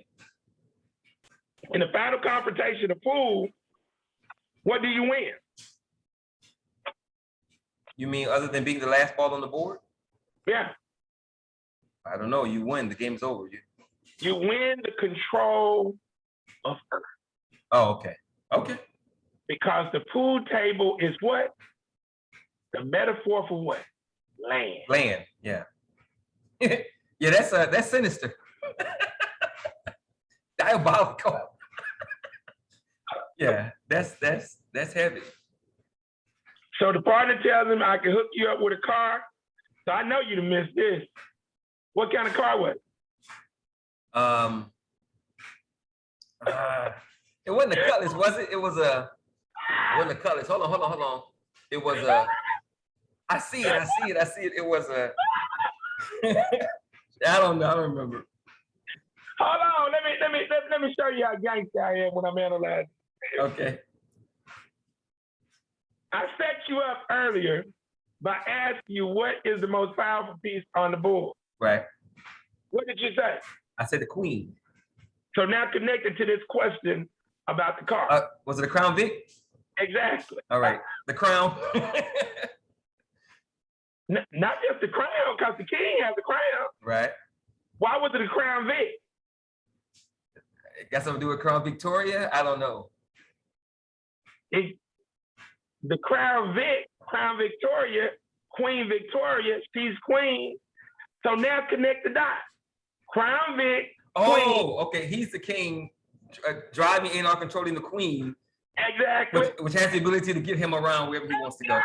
In the final confrontation of pool, what do you win? You mean other than being the last ball on the board? Yeah. I don't know. You win. The game's over. You win the control of Earth. Oh, okay. Okay. Because the pool table is what? The metaphor for what? Land. Land. Yeah. Yeah, that's sinister. Diabolical. Yeah, that's heavy. So the partner tells him, I can hook you up with a car. So I know you'd have missed this. What kind of car was it? It wasn't a Cutlass, was it? It wasn't a Cutlass. Hold on. It was a, I see it. It was a, I don't know, I don't remember. Hold on, let me show you how gangster I am when I'm analyzing. Okay. I set you up earlier by asking you what is the most powerful piece on the board. Right. What did you say? I said the Queen. So now connected to this question about the car. Was it a Crown Vic? Exactly. All right, the Crown. Not just the Crown, because the king has the crown. Right. Why was it a Crown Vic? It got something to do with Crown Victoria? I don't know. The Crown Vic, Crown Victoria, Queen Victoria, she's queen. So now connect the dots. Crown Vic. Oh, queen. Okay. He's the king, driving in or controlling the queen. Exactly. Which has the ability to get him around wherever he wants to go.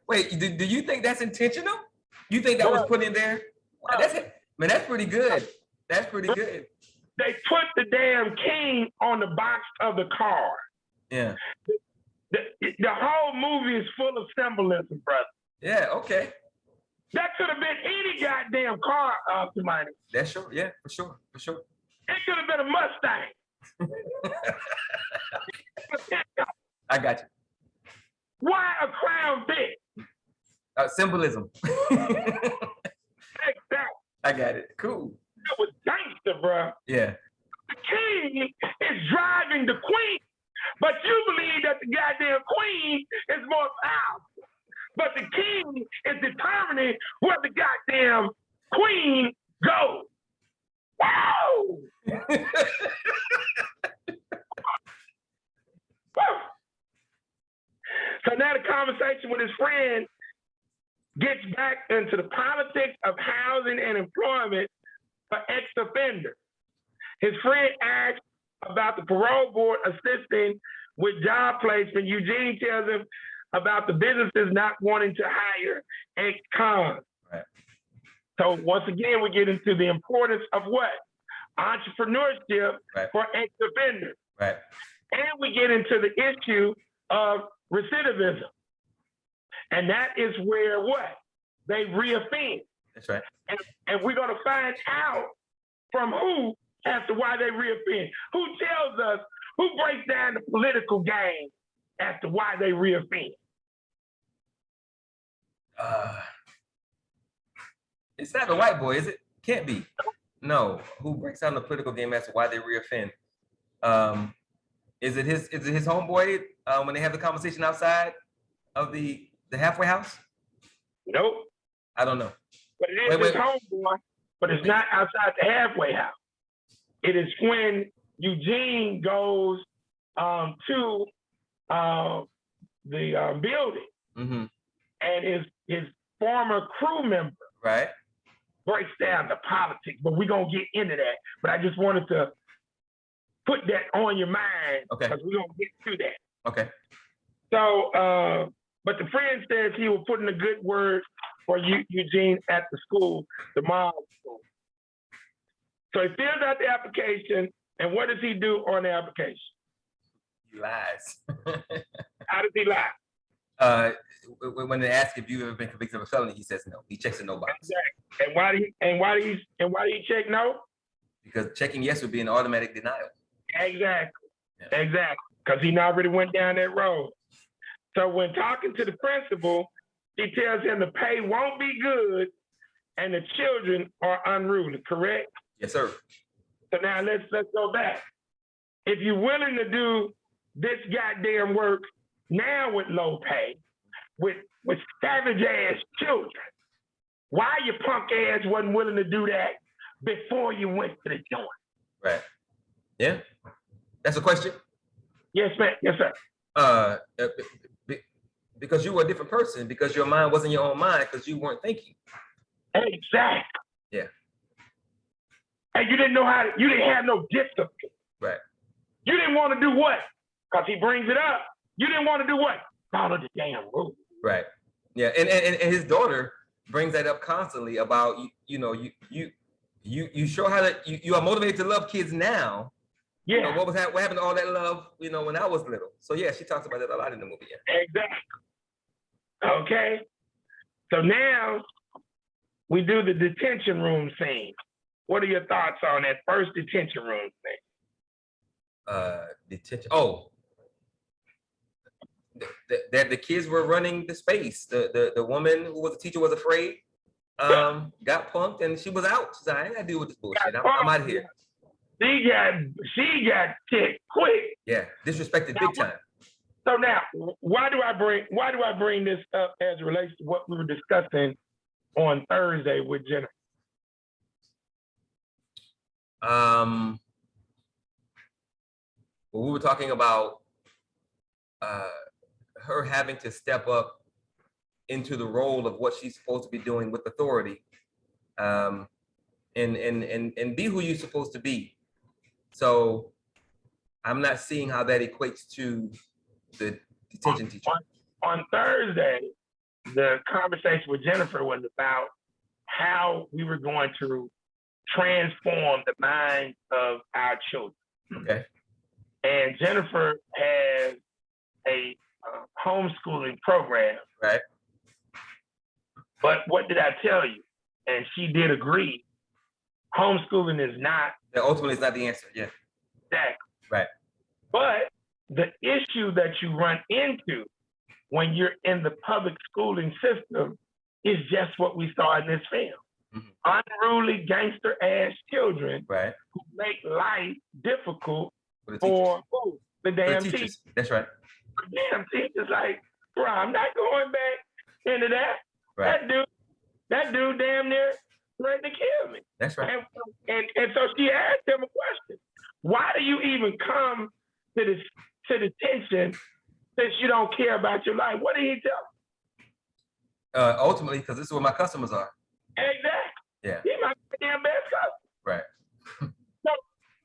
Wait. Do you think that's intentional? You think that was put in there? Man, that's pretty good. That's pretty good. They put the damn king on the box of the car. Yeah. The whole movie is full of symbolism, brother. Yeah. Okay. That could have been any goddamn car, Tumani. That's sure. Yeah, for sure. For sure. It could have been a Mustang. I got you. Why a Crown Vic? Symbolism. Exactly. I got it. Cool. That was gangster, bro. Yeah. The king is driving the queen, but you believe that the goddamn queen is more powerful. But the king is determining where the goddamn queen goes. Wow! So now the conversation with his friend gets back into the politics of housing and employment for ex-offenders. His friend asks about the parole board assisting with job placement. Eugene tells him about the businesses not wanting to hire ex-cons. Right. So once again, we get into the importance of what? Entrepreneurship Right. for ex-offenders. Right. And we get into the issue of recidivism. And that is where what? They reoffend. That's right. And we're going to find out from who as to why they reoffend. Who tells us, who breaks down the political game as to why they reoffend? It's not the white boy, is it? Can't be. No. Who breaks down the political game as to why they reoffend? Is it his homeboy when they have the conversation outside of the halfway house? Nope. I don't know. But it is his homeboy, but it's not outside the halfway house. It is when Eugene goes to the building, mm-hmm. and his former crew member right breaks down the politics, but we're gonna get into that. But I just wanted to put that on your mind, okay, because we're gonna get to that. Okay. So, but the friend says he will put in a good word for Eugene at the school, the mom school. So he fills out the application, and what does he do on the application? He lies. How does he lie? When they ask if you've ever been convicted of a felony, he says no. He checks a no box. Exactly. And why do you check no? Because checking yes would be an automatic denial. Exactly. Yeah. Exactly. Because he already went down that road. So when talking to the principal, he tells him the pay won't be good and the children are unruly, correct? Yes, sir. So now let's go back. If you're willing to do this goddamn work now with low pay, with savage ass children, why your punk ass wasn't willing to do that before you went to the joint? Right. Yeah. That's a question. Yes, ma'am. Yes, sir. Because you were a different person, because your mind wasn't your own mind, because you weren't thinking. Exactly. Yeah. And you didn't know you didn't have no discipline. Right. You didn't want to do what? Because he brings it up. You didn't want to do what? Follow the damn rules. Right. Yeah. And his daughter brings that up constantly about you show how to you are motivated to love kids now. Yeah. You know, what happened to all that love, when I was little. So yeah, she talks about that a lot in the movie. Yeah. Exactly. Okay. So now we do the detention room scene. What are your thoughts on that first detention room scene? Detention. Oh, that the kids were running the space. The woman who was a teacher was afraid. Got punked and she was out. She's like, I ain't gotta deal with this bullshit. I'm out of here. She got kicked quick. Yeah, disrespected big time. So now, why do I bring this up as it relates to what we were discussing on Thursday with Jennifer? Well, we were talking about her having to step up into the role of what she's supposed to be doing with authority, and be who you're supposed to be. So I'm not seeing how that equates to the detention teacher. On Thursday, the conversation with Jennifer was about how we were going to transform the minds of our children. Okay. And Jennifer has a homeschooling program. Right. But what did I tell you? And she did agree. Homeschooling is not. That ultimately is not the answer. Yeah. Exactly. Right. But the issue that you run into when you're in the public schooling system is just what we saw in this film. Unruly gangster ass children Right. who make life difficult For for who? The damn teachers. teachers. That's right. The damn teachers like, bro, I'm not going back into that. Right. That dude damn near threatened to kill me. That's right. And so she asked him a question. Why do you even come to detention since you don't care about your life? What did he tell him? Ultimately, because this is where my customers are. Exactly. Yeah. He my damn best customer. Right.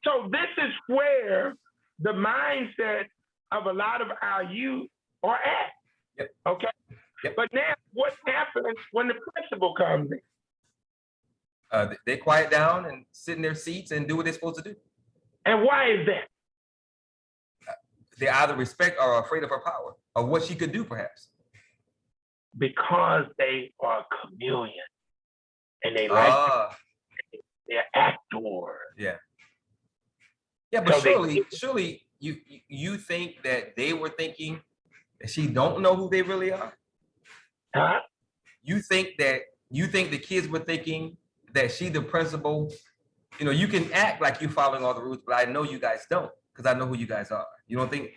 So this is where the mindset of a lot of our youth are at. Yep. Okay. Yep. But now what happens when the principal comes in? They quiet down and sit in their seats and do what they're supposed to do. And why is that? They either respect or are afraid of her power or what she could do, perhaps. Because they are chameleon and they like they're actors. Yeah. Yeah, but So surely you think that they were thinking that she don't know who they really are? Huh? You think the kids were thinking that she the principal? You know, you can act like you're following all the rules, but I know you guys don't, because I know who you guys are. You don't think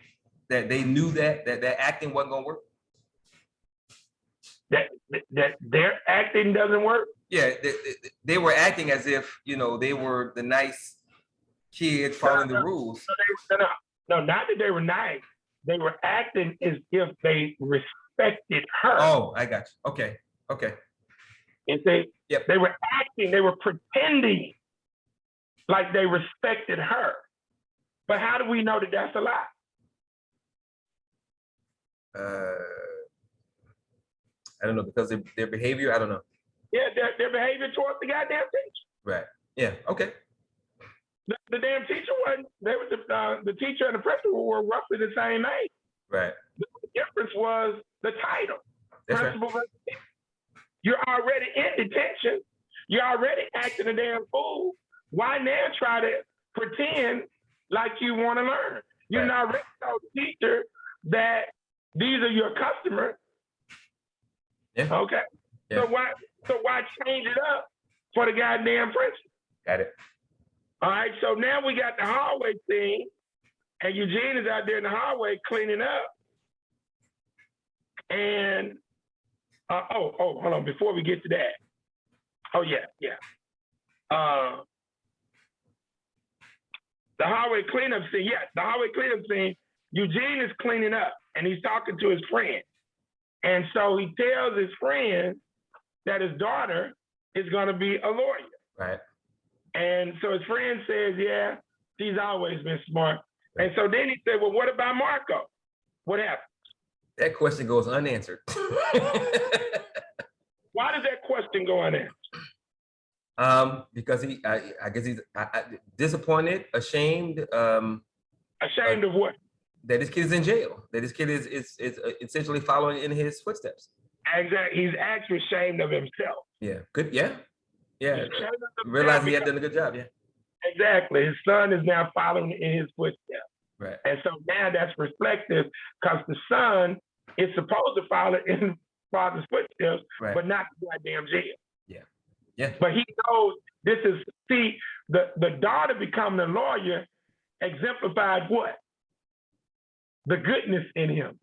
that they knew that acting wasn't gonna work? That their acting doesn't work? Yeah, they were acting as if, you know, they were the nice kids following the rules. No, not that they were nice. They were acting as if they respected her. Oh, I got you. Okay. And they were acting, they were pretending like they respected her. But how do we know that that's a lie? I don't know, because their behavior, I don't know. Yeah, their behavior towards the goddamn teacher. Right. Yeah. Okay. The damn teacher wasn't. They were the teacher and the principal were roughly the same age. Right. The difference was the title. That's principal versus teacher. You're already in detention. You're already acting a damn fool. Why now try to pretend like you want to learn? You not already told the teacher that these are your customers. Yeah. Okay. Yeah. So why change it up for the goddamn principal? Got it. All right. So now we got the hallway thing, and Eugene is out there in the hallway cleaning up. And hold on. Before we get to that. Oh yeah. The hallway cleanup scene. Yeah, the hallway cleanup scene. Eugene is cleaning up, and he's talking to his friend. And so he tells his friend that his daughter is going to be a lawyer. Right. And so his friend says, yeah, she's always been smart. Right. And so then he said, well, what about Marco? What happened? That question goes unanswered. Why does that question go unanswered? Because I guess he's disappointed, ashamed. Ashamed of what? That his kid is in jail. That his kid is essentially following in his footsteps. Exactly. He's actually ashamed of himself. Yeah. Good. Yeah. Realize he had done a good job. Yeah. Exactly. His son is now following in his footsteps. Right. And so now that's reflective because the son is supposed to follow in father's footsteps, right, but not the goddamn jail. Yeah. But he knows this is, see, the daughter becoming a lawyer exemplified what? The goodness in him.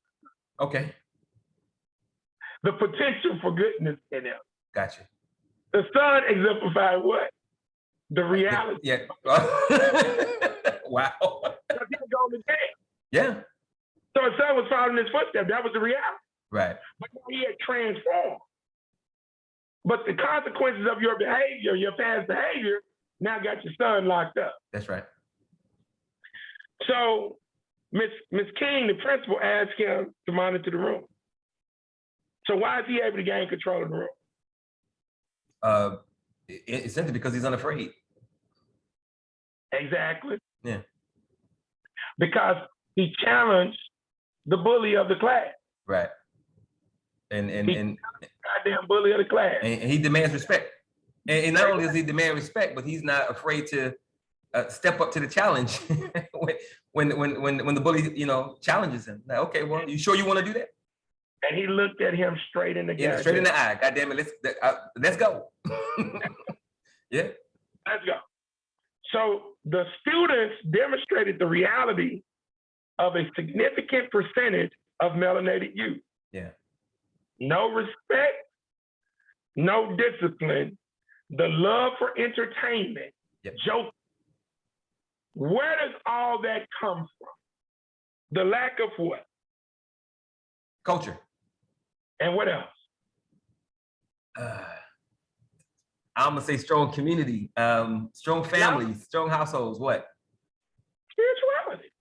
Okay. The potential for goodness in him. Gotcha. The son exemplified what? The reality. Yeah. Wow. Because he was going to jail. Yeah. So his son was following his footsteps. That was the reality. Right. But he had transformed. But the consequences of your behavior, your past behavior, now got your son locked up. That's right. So Miss King, the principal, asked him to monitor the room. So why is he able to gain control of the room? It's simply because he's unafraid. Exactly. Yeah. Because he challenged the bully of the class. Right. And Goddamn bully of the class. and he demands respect. And not only does he demand respect, but he's not afraid to step up to the challenge when the bully, you know, challenges him. Like, okay, well, you sure you want to do that? And he looked at him straight in the Straight in the eye. God damn it, let's go. Yeah. Let's go. So the students demonstrated the reality of a significant percentage of melanated youth. Yeah. No respect, no discipline, the love for entertainment, Yep. joke. Where does all that come from? The lack of what? Culture. And what else? I'm gonna say strong community, strong families, strong households. What? Spirituality.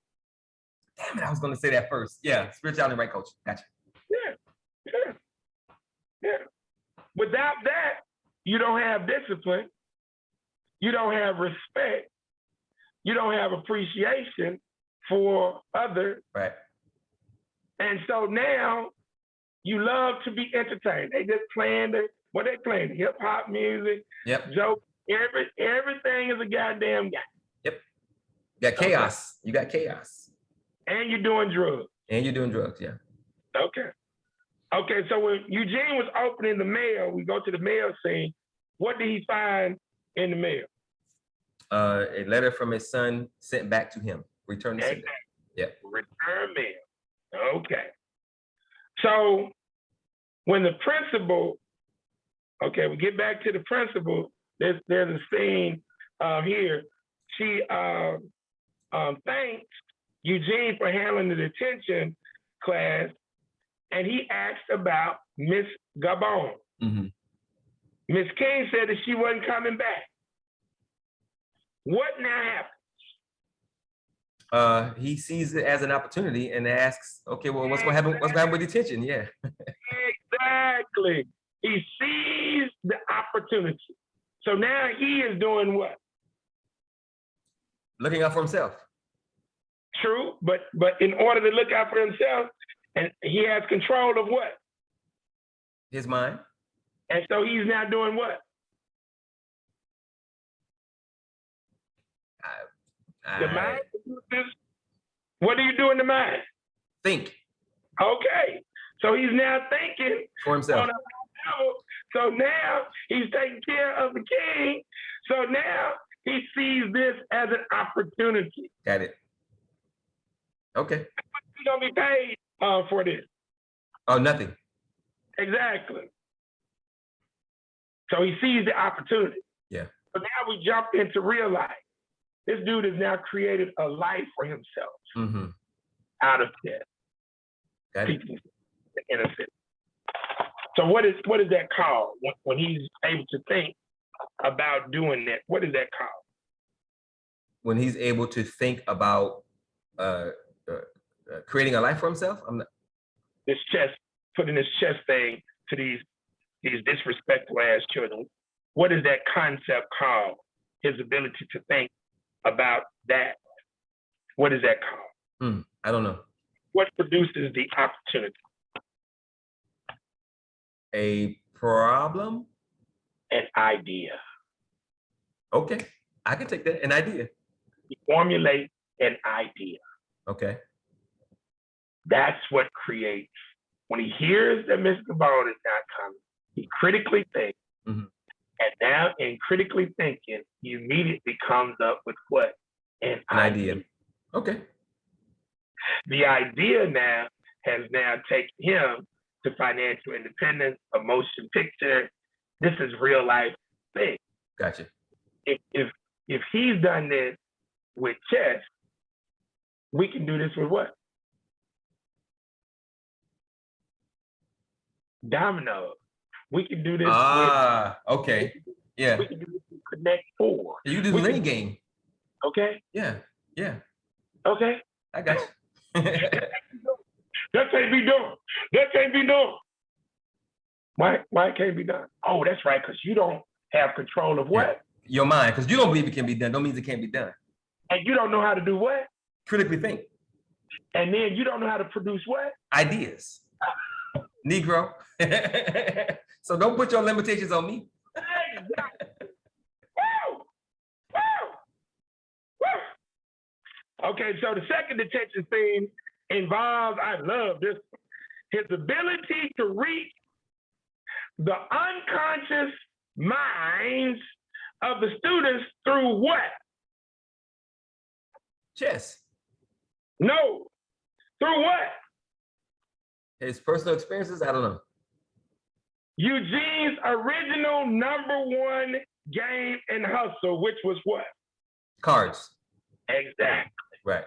Damn it, I was gonna say that first. Yeah, spirituality and right culture. Gotcha. Yeah. Without that, you don't have discipline. You don't have respect. You don't have appreciation for others. Right. And so now you love to be entertained. They just playing what they playing, hip hop music, Yep. joke. Everything is a goddamn guy. Yep. You got chaos. Okay. You got chaos. And you're doing drugs. And you're doing drugs, yeah. Okay, so when Eugene was opening the mail, we go to the mail scene. What did he find in the mail? A letter from his son sent back to him. Return to sender. Yep. Return mail. Okay. So when the principal, okay, we get back to the principal. There's a scene here. She thanks Eugene for handling the detention class, and he asked about Miss Gabon. Mm-hmm. Miss King said that she wasn't coming back. What now happens? He sees it as an opportunity and asks, okay, well, what's gonna happen? What's gonna happen with detention? Yeah. Exactly. He sees the opportunity. So now he is doing what? Looking out for himself. True, but in order to look out for himself, and he has control of what? His mind. And so he's now doing what? The mind. What do you do in the mind? Think. Okay. So he's now thinking for himself. On a level. So now he's taking care of the king. So now he sees this as an opportunity. Got it. Okay. He's gonna be paid for this. Oh, nothing. Exactly. So he sees the opportunity. Yeah. So now we jump into real life. This dude has now created a life for himself out of death. Got it. Innocent. So what is that called when he's able to think about doing that? What is that called? When he's able to think about creating a life for himself. This chess, putting this chess thing to these disrespectful ass children. What is that concept called? His ability to think about that. What is that called? I don't know. What produces the opportunity? A problem? An idea. Okay, I can take that. An idea. You formulate an idea. Okay. That's what creates. When he hears that Mr. Gabon is not coming, he critically thinks. And now in critically thinking, he immediately comes up with what? An idea. Okay. The idea now has taken him to financial independence, a motion picture. This is real life thing. Gotcha. If he's done this with chess, we can do this with what? Domino. We can do this with. Okay. Yeah. We can do this with Connect Four. You do the ring game. Okay. Yeah. Okay. I got you. That can't be done. That can't be done. Why it can't be done? Oh, that's right, because you don't have control of what? Your mind, because you don't believe it can be done, don't mean it can't be done. And you don't know how to do what? Critically think. And then you don't know how to produce what? Ideas. Negro. So don't put your limitations on me. Exactly. Woo! Woo! Woo! Okay, so the second detention scene involves, I love this, his ability to reach the unconscious minds of the students through what? Chess. No. Through what? His personal experiences, I don't know. Eugene's original #1 game in Hustle, which was what? Cards. Exactly. Right.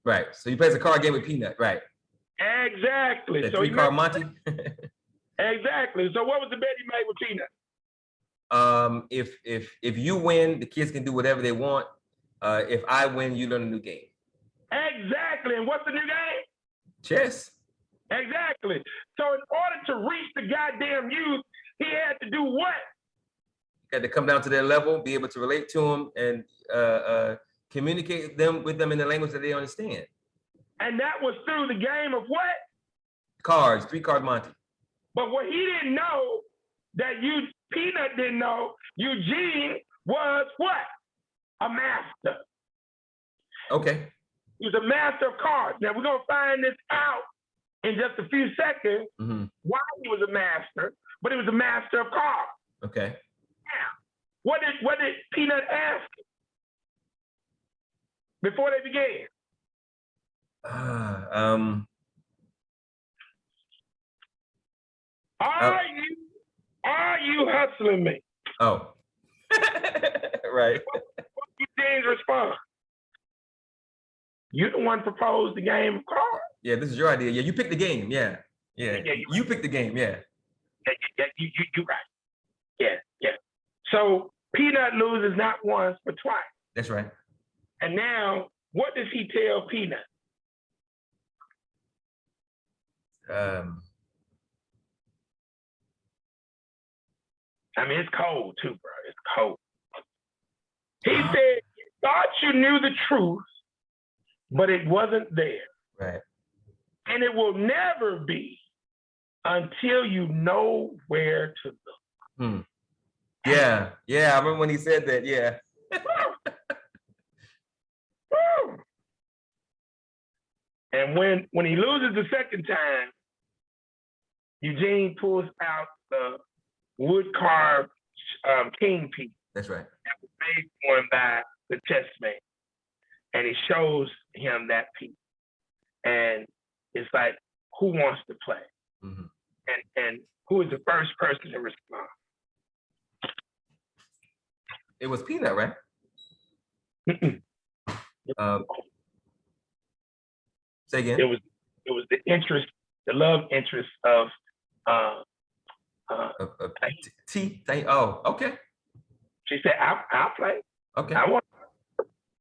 Right. So he plays a card game with Peanut, right? Exactly. The So he 3-card Monty. exactly. So what was the bet he made with Peanut? If you win, the kids can do whatever they want. If I win, you learn a new game. Exactly. And what's the new game? Chess. Exactly. So in order to reach the goddamn youth, he had to do what? Had to come down to their level, be able to relate to them, and communicate with them in the language that they understand. And that was through the game of what? Cards, 3-card Monty. But what he didn't know, that Peanut didn't know, Eugene was what? A master. Okay. He was a master of cards. Now we're gonna find this out in just a few seconds why he was a master, but he was a master of cards. Okay. Now, what did Peanut ask him before they began? Are you hustling me? Oh. Right. What's Eugene's response? You the one proposed the game of cards. Yeah, this is your idea. Yeah, you picked the game. Yeah. Yeah. You picked the game. Yeah. Yeah, you right. Yeah. So Peanut loses not once, but twice. That's right. And now, what does he tell Peanut? I mean, it's cold too, bro. It's cold. He said, thought you knew the truth, but it wasn't there. Right. And it will never be until you know where to look. Yeah. I remember when he said that. Yeah. And when he loses the second time, Eugene pulls out the wood carved king piece. That's right. That was made for him by the chess man. And he shows him that piece. And it's like, who wants to play? And who is the first person to respond? It was Peanut, right? Say again. It was the love interest of T. Oh, okay. She said, I'll play. Okay. I want.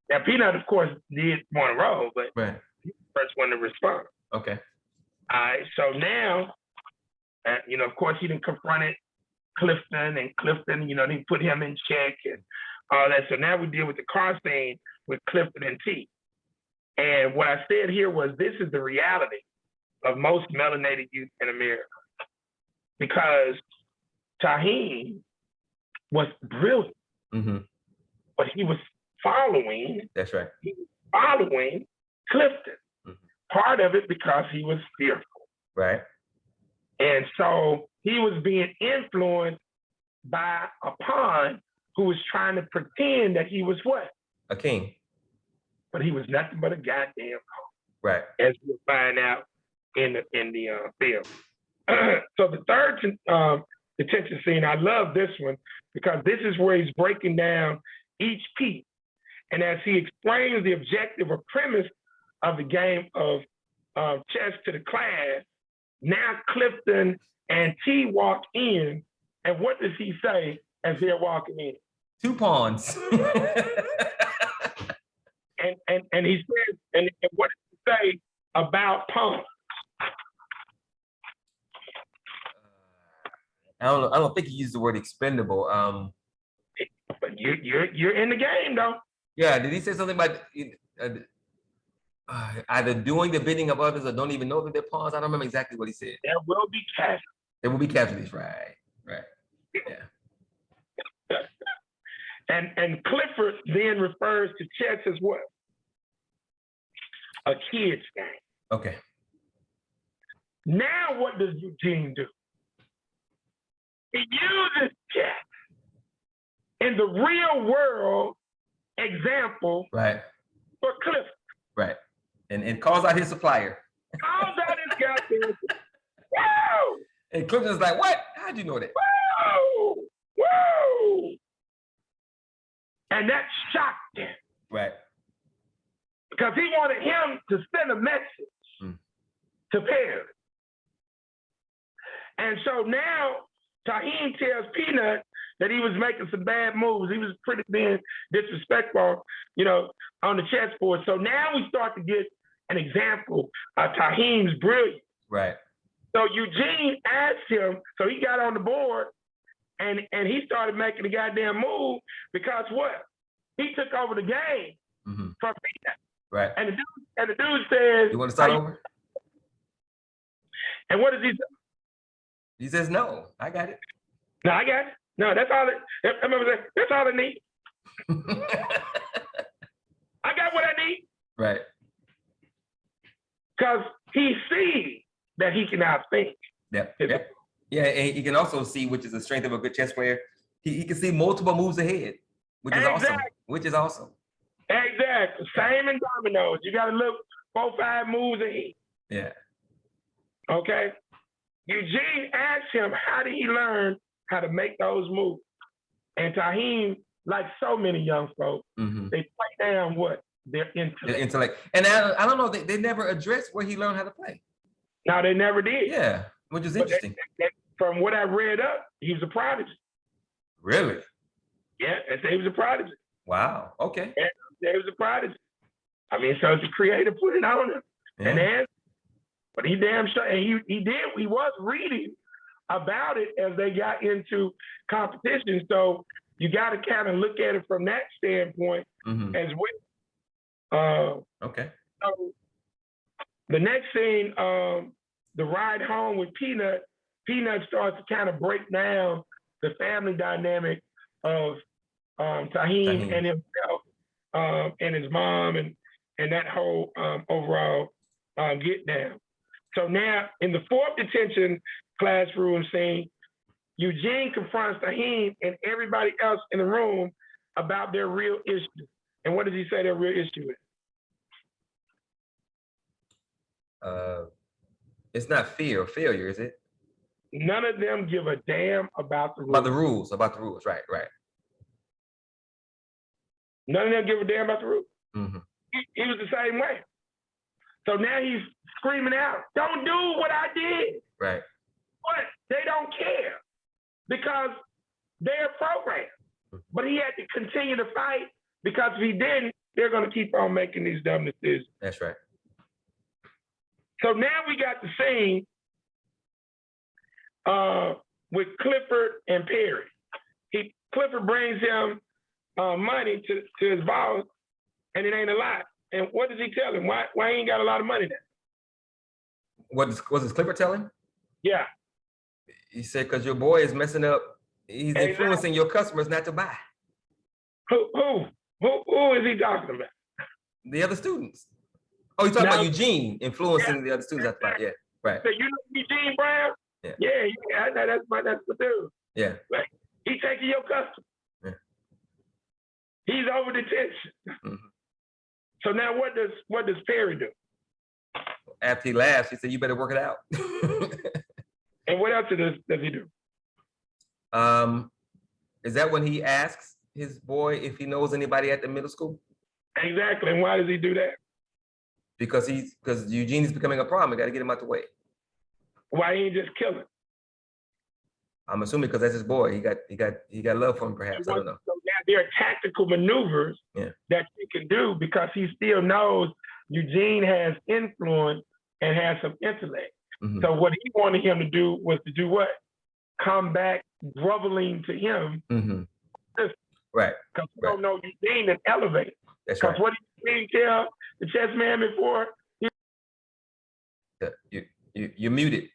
Now Peanut, of course, did want to roll, but right. He's the first one to respond. Okay. All right. So now, of course, he done confronted Clifton, and Clifton, he put him in check and all that. So now we deal with the car scene with Clifton and T. And what I said here was, this is the reality of most melanated youth in America, because Taheem was brilliant, but he was following. That's right. He was following Clifton. Part of it because he was fearful. Right. And so he was being influenced by a pawn who was trying to pretend that he was what? A king. But he was nothing but a goddamn pawn. Right. As we'll find out in the film. So the third detention scene, I love this one because this is where he's breaking down each piece. And as he explains the objective or premise of the game of chess to the class, now Clifton and T walk in, and what does he say as they're walking in? 2 pawns. and he says, and what does he say about pawns? I don't think he used the word expendable. But you're in the game though. Yeah, did he say something about either doing the bidding of others or don't even know that they're pawns? I don't remember exactly what he said. There will be casualties. There will be casualties, right? Right. Yeah. And Clifford then refers to chess as what? A kid's game. Okay. Now what does Eugene do? He uses chess in the real world example Right. for Clifford. Right. And calls out his supplier. Calls out his goddamn. Whoa! And Clifton's like, what? How'd you know that? Whoa! Whoa! And that shocked him Right. because he wanted him to send a message to Perry. And so now Taheem tells Peanut that he was making some bad moves. He was pretty being disrespectful, you know, on the chessboard. So now we start to get an example of Taheem's brilliance. Right. So Eugene asked him, so he got on the board and he started making the goddamn move because what? He took over the game from Peanut. Right. And the dude says, You want to start over? And what does he say? He says, no, I got it. No, I got it. No, that's all it. I remember that. That's all I need. I got what I need. Right. Because he sees that he can outthink. Yep. Yep. Yeah, and he can also see, which is the strength of a good chess player. He can see multiple moves ahead, which is awesome. Which is awesome. Exactly. Same in dominoes. You got to look 4-5 moves ahead. Yeah. Okay. Eugene asked him, how did he learn how to make those moves? And Taheem, like so many young folks, they play down what? Their intellect. And I don't know, they never addressed where he learned how to play. No, they never did. Yeah, which is interesting. From what I read up, he was a prodigy. Really? Yeah, they say he was a prodigy. Wow, okay. Yeah, he was a prodigy. I mean, so it's the creator put it on him. Yeah. And then, but he damn sure, and he was reading about it as they got into competition. So you got to kind of look at it from that standpoint as well. Okay. So the next scene, the ride home with Peanut starts to kind of break down the family dynamic of Taheem and himself and his mom and that whole overall get down. So now in the fourth detention classroom scene, Eugene confronts Taheem and everybody else in the room about their real issue. And what does he say their real issue is? It's not fear or failure, is it? None of them give a damn about the rules. About the rules, right. None of them give a damn about the rules. He was the same way. So now he's screaming out, don't do what I did. Right. But they don't care because they're programmed. But he had to continue to fight because if he didn't, they're going to keep on making these dumb decisions. That's right. So now we got the scene with Clifford and Perry. Clifford brings him money to his boss, and it ain't a lot. And what does he tell him? Why he ain't got a lot of money then? What does Clifford tell him? Yeah. He said, because your boy is messing up. He's influencing your customers not to buy. Who is he talking about? The other students. Oh, he's talking about Eugene influencing the other students not to buy. Yeah, right. So you know Eugene Brown? Yeah, I know that's the dude. Yeah. Like, he's taking your customers. Yeah. He's over detention. So now what does Perry do? After he laughs, he said, you better work it out. And what else does he do? Is that when he asks his boy if he knows anybody at the middle school? Exactly. And why does he do that? Because Eugene is becoming a problem. We got to get him out the way. Why he ain't just kill him? I'm assuming because that's his boy. He got love for him, perhaps. I don't know. So now there are tactical maneuvers that he can do because he still knows Eugene has influence and has some intellect. So what he wanted him to do was to do what? Come back groveling to him. Right. Because we don't know Eugene and elevate. That's Because right. what did he tell the chess man before? You're muted.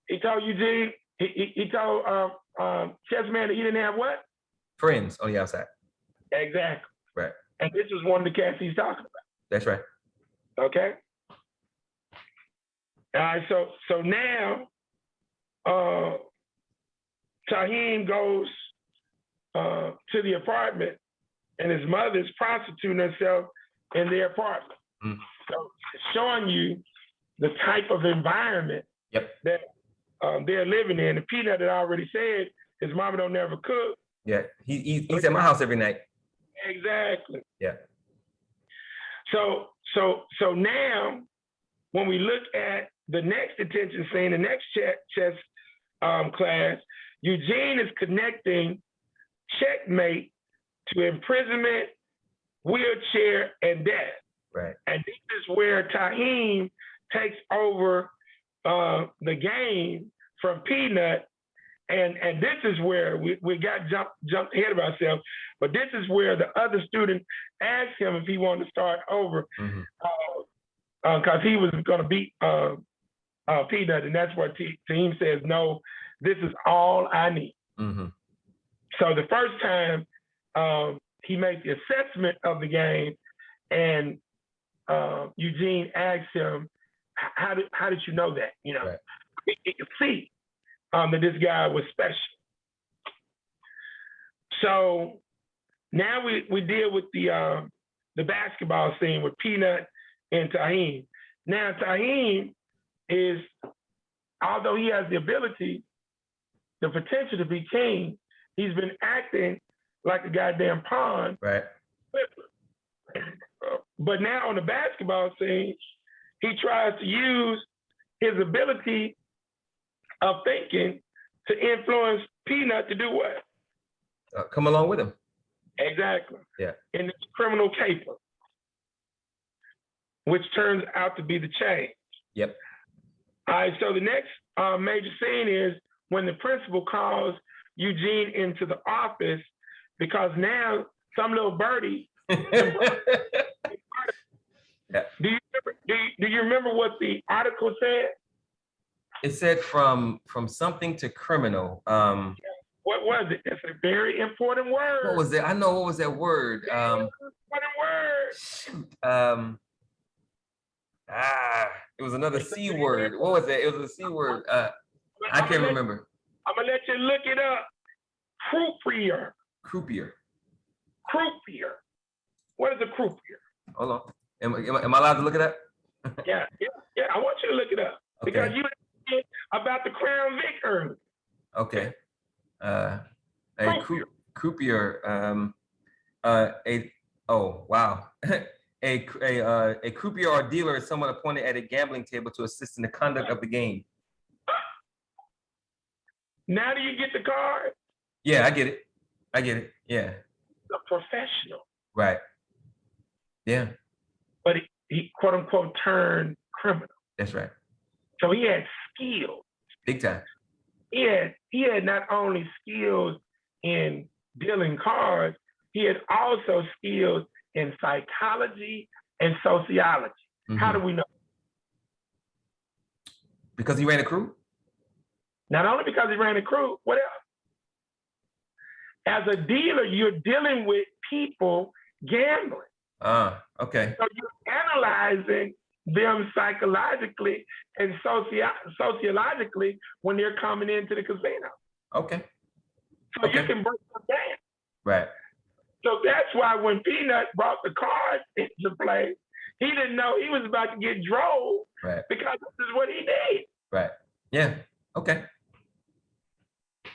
He told Eugene, he told chess man that he didn't have what? Friends on the outside. Exactly. Right. And this is one of the cats he's talking about. That's right. Okay. All right. So now, Taheem goes to the apartment, and his mother's prostituting herself in their apartment. Mm-hmm. So showing you the type of environment Yep. that they're living in. And Peanut had already said his mama don't never cook. Yeah. He's at my house every night. Exactly. Yeah. So now, when we look at the next detention scene, the next chess class, Eugene is connecting checkmate to imprisonment, wheelchair, and death. Right. And this is where Taheem takes over the game from Peanut. And this is where we got jumped ahead of ourselves, but this is where the other student asked him if he wanted to start over, because he was going to beat Peanut, and that's what Taheem says, no, this is all I need. Mm-hmm. So the first time he made the assessment of the game, and Eugene asked him, how did you know that? You know, right. He could see that this guy was special. So now we deal with the basketball scene with Peanut and Taheem. Now Taheem is, although he has the ability, the potential to be king, he's been acting like a goddamn pawn. Right. But now on the basketball scene, he tries to use his ability of thinking to influence Peanut to do what? Come along with him. Exactly. Yeah. In this criminal caper, which turns out to be the change. Yep. All right, so the next major scene is when the principal calls Eugene into the office, because now some little birdie. Yeah. Do you remember what the article said? It said from something to criminal. What was it? It's a very important word. What was it? I know what was that word. Important word. Shoot. It was another C word. What was that? It was a C word. I can't remember. I'm gonna let you look it up. Croupier. Croupier. Croupier. What is a croupier? Hold on. Am I allowed to look it up? Yeah. I want you to look it up, because you asked about the Crown Vic earlier. Okay. Croupier. Oh wow. A croupier or dealer is someone appointed at a gambling table to assist in the conduct of the game. Now do you get the card? Yeah, I get it. Yeah. A professional. Right. Yeah. But he quote unquote turned criminal. That's right. So he had skills. Big time. He had not only skills in dealing cards, he had also skills in psychology and sociology. Mm-hmm. How do we know? Because he ran a crew? Not only because he ran a crew, what else? As a dealer, you're dealing with people gambling. Okay. So you're analyzing them psychologically and sociologically when they're coming into the casino. Okay. So you can break them down. Right. So that's why when Peanut brought the cards into play, he didn't know he was about to get drove. Right. Because this is what he did. Right. Yeah. Okay.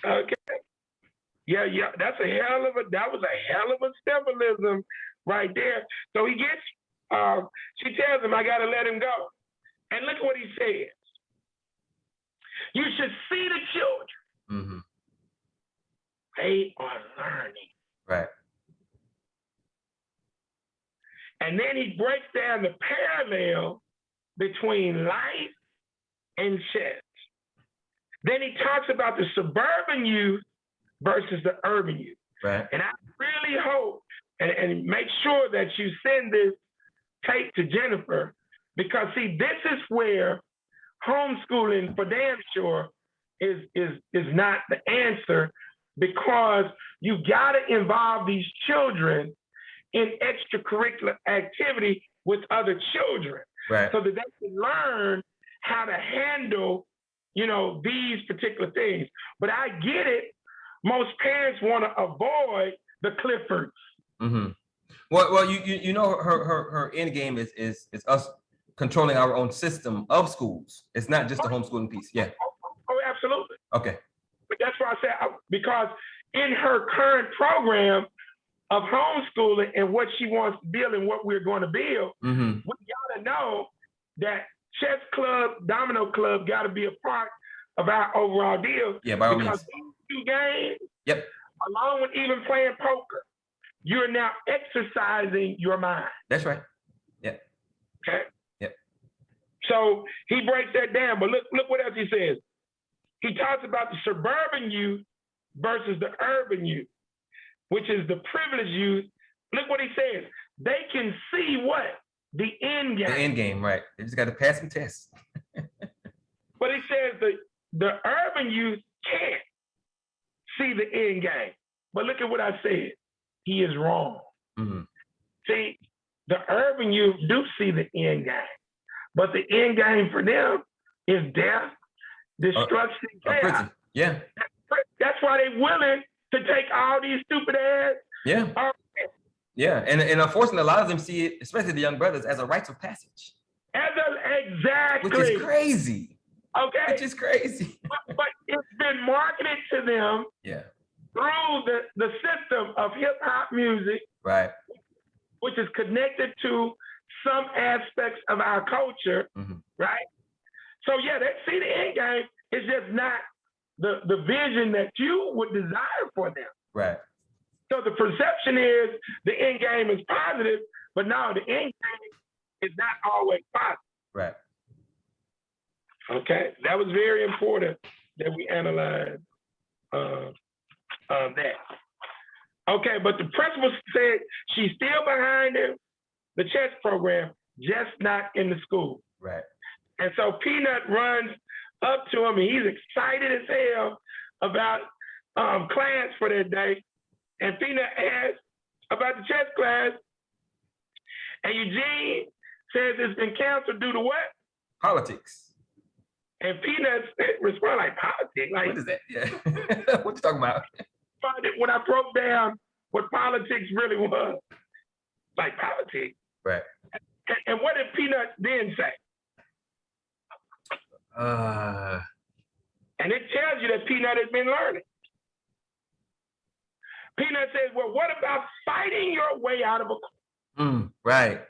Okay. Yeah. That was a hell of a symbolism right there. So he gets, she tells him, I gotta let him go. And look what he says. You should see the children. Mm-hmm. They are learning. Right. And then he breaks down the parallel between life and chess. Then he talks about the suburban youth versus the urban youth. Right. And I really hope and make sure that you send this tape to Jennifer, because see, this is where homeschooling for damn sure is not the answer, because you got to involve these children in extracurricular activity with other children, Right. so that they can learn how to handle, you know, these particular things. But I get it. Most parents want to avoid the Cliffords. Mm-hmm. Well, you know, her end game is us controlling our own system of schools. It's not just the homeschooling piece. Yeah. Oh, absolutely. Okay. But that's why I said, because in her current program of homeschooling and what she wants to build and what we're going to build, Mm-hmm. we got to know that chess club, domino club got to be a part of our overall deal. Yeah, by all because means. these 2 games, Yep. along with even playing poker, you're now exercising your mind. That's right. Yeah. Okay. Yep. So he breaks that down, but look what else he says. He talks about the suburban youth versus the urban youth, which is the privileged youth. Look what he says. They can see what? The end game. The end game, right. They just got to pass some tests. But he says the urban youth can't see the end game. But look at what I said. He is wrong. Mm-hmm. See, the urban youth do see the end game, but the end game for them is death, destruction, chaos. Prison. Yeah. That's why they're willing to take all these stupid ass. Yeah. Yeah. And unfortunately, a lot of them see it, especially the young brothers, as a rites of passage. Exactly. Which is crazy. Okay. Which is crazy. but it's been marketed to them. Yeah. Through the system of hip hop music, right, which is connected to some aspects of our culture, mm-hmm. right? So yeah, they see the end game. It's just not the vision that you would desire for them. Right. So the perception is the end game is positive, but no, the end game is not always positive. Right. Okay, that was very important that we analyze that. Okay, but the principal said she's still behind him, the chess program, just not in the school. Right. And so Peanut runs up to him and he's excited as hell about class for that day. And Peanut asks about the chess class. And Eugene says it's been canceled due to what? Politics. And Peanut responds like, politics? Like, what is that? Yeah. What you talking about? When I broke down what politics really was, like politics. Right. And what did Peanut then say? And it tells you that Peanut has been learning. Peanut says, well, what about fighting your way out of a... Right.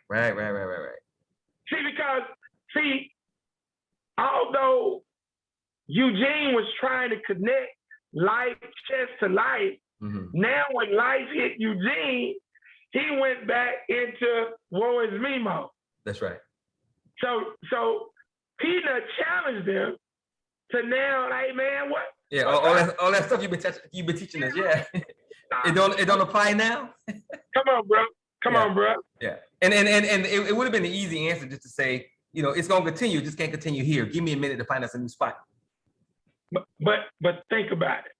See, although Eugene was trying to connect life, chess to life, mm-hmm. now when life hit Eugene, he went back into woe is me mode. That's right. So Peanut challenged him to now, hey man, what? Yeah, all that stuff you've been teaching us. Yeah, it don't apply now. Come on, bro. Yeah, and it would have been the easy answer just to say, you know, it's gonna continue, just can't continue here. Give me a minute to find us a new spot. But think about it.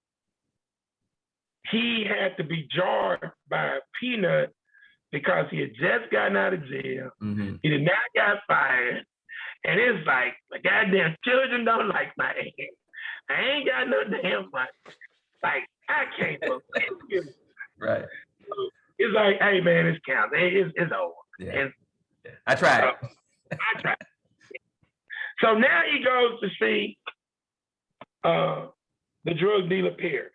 He had to be jarred by Peanut because he had just gotten out of jail. Mm-hmm. He did not got fired. And it's like, the goddamn children don't like my ass. I ain't got no damn money. Like, I can't believe you. Right. So it's like, hey man, it's counting. It's over. Yeah. And, I tried. I tried. So now he goes to see the drug dealer Perry.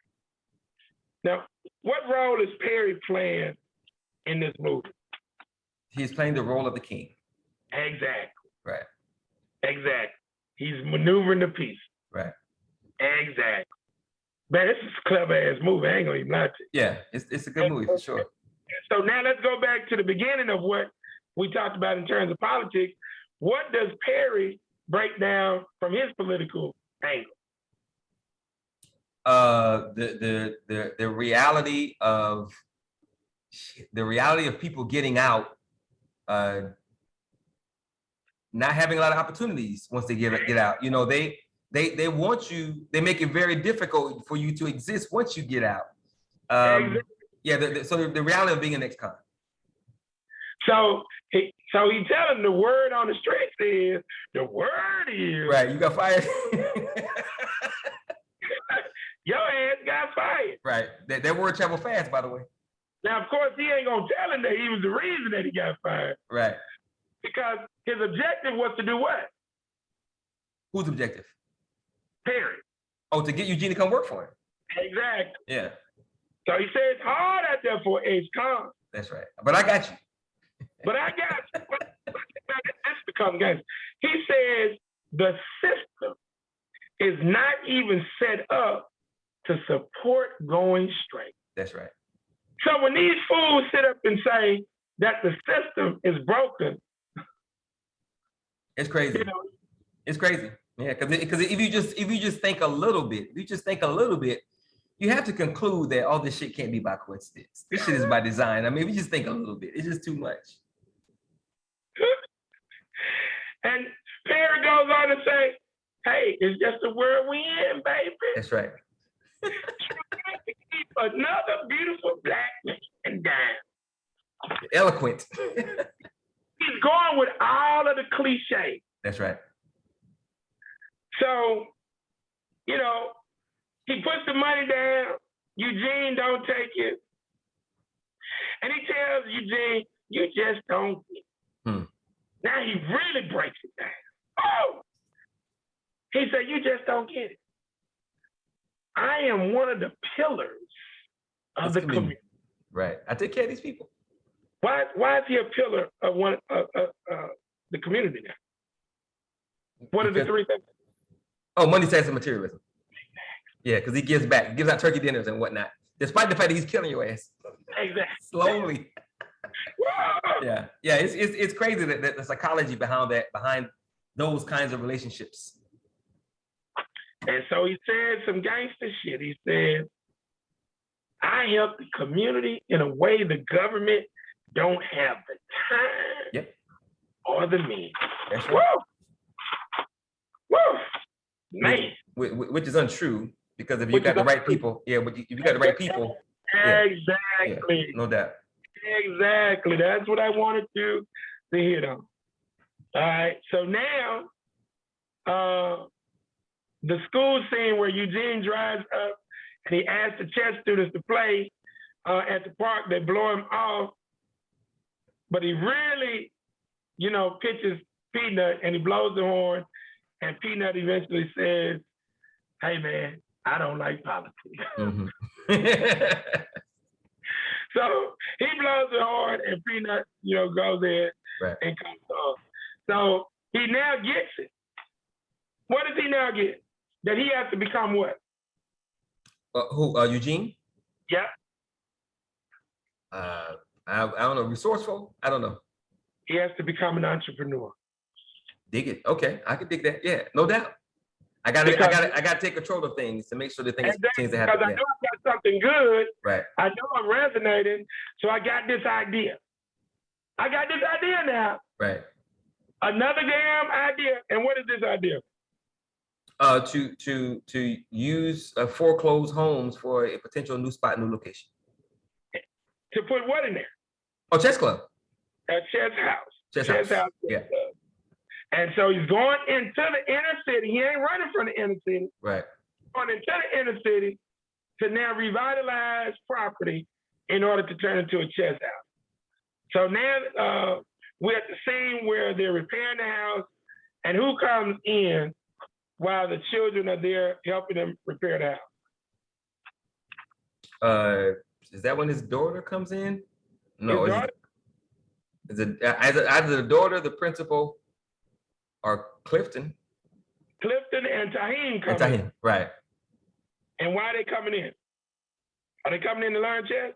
Now, what role is Perry playing in this movie? He's playing the role of the king. Exactly. Right. Exactly. He's maneuvering the piece. Right. Exactly. Man, this is a clever ass movie. I ain't gonna even lie to you. Yeah, it's a good movie for sure. So now let's go back to the beginning of what we talked about in terms of politics. What does Perry break down from his political angle? the reality of people getting out, not having a lot of opportunities once they get out. You know, they want you. They make it very difficult for you to exist once you get out. Exactly. Yeah. So the reality of being an ex-con. So he telling the word on the streets is the word is right. You got fired. Your ass got fired. Right. That word traveled fast, by the way. Now, of course, he ain't gonna tell him that he was the reason that he got fired. Right. Because his objective was to do what? Whose objective? Perry. Oh, to get Eugene to come work for him. Exactly. Yeah. So he said it's hard out there for ex-con. That's right. But I got you. But I got you. This becomes guys. He says the system is not even set up to support going straight. That's right. So when these fools sit up and say that the system is broken, it's crazy. You know, it's crazy. Yeah, because if you just think a little bit, you have to conclude that all this shit can't be by coincidence. This shit is by design. I mean, if you just think a little bit, it's just too much. And Perry goes on to say, hey, it's just the world we in, baby. That's right. Keep another beautiful black man down. Eloquent. He's going with all of the cliches. That's right. So, you know, he puts the money down. Eugene don't take it. And he tells Eugene, you just don't get it. Now he really breaks it down. Oh! He said, you just don't get it. I am one of the pillars of the community. Right. I take care of these people. Why is he a pillar of one the community now? What are the three things? Oh, money, sex, and materialism. Yeah, because he gives back, gives out turkey dinners and whatnot, despite the fact that he's killing your ass. Exactly. Slowly. Yeah. It's crazy that the psychology behind those kinds of relationships. And so he said some gangster shit. He said, I help the community in a way the government don't have the time or the means. That's right. Woo! Man. Which is untrue, because if you got the right people, but if you got the right people. Exactly. No doubt. Exactly. That's what I wanted to hit on. All right. So now, the school scene where Eugene drives up and he asks the chess students to play at the park, they blow him off, but he really, pitches Peanut and he blows the horn, and Peanut eventually says, hey man, I don't like politics. Mm-hmm. So he blows the horn and Peanut, goes in and comes off. So he now gets it. What does he now get? That he has to become what? Who? Eugene? Yeah. I don't know. Resourceful? I don't know. He has to become an entrepreneur. Dig it. Okay, I can dig that. Yeah, no doubt. I gotta take control of things to make sure the things that happen. Because I know I got something good. Right. I know I'm resonating, so I got this idea. I got this idea now. Right. Another damn idea. And what is this idea? To use foreclosed homes for a potential new spot, new location. To put what in there? Oh, chess club. A chess house. Chess house. Yeah. And so he's going into the inner city. He ain't running from the inner city. Right. Going into the inner city to now revitalize property in order to turn it into a chess house. So now we're at the scene where they're repairing the house, and who comes in while the children are there helping them repair the house? Is that when his daughter comes in? No. Is it either the daughter, the principal, or Clifton? Clifton and Tahim coming in. Right. And why are they coming in? Are they coming in to learn chess?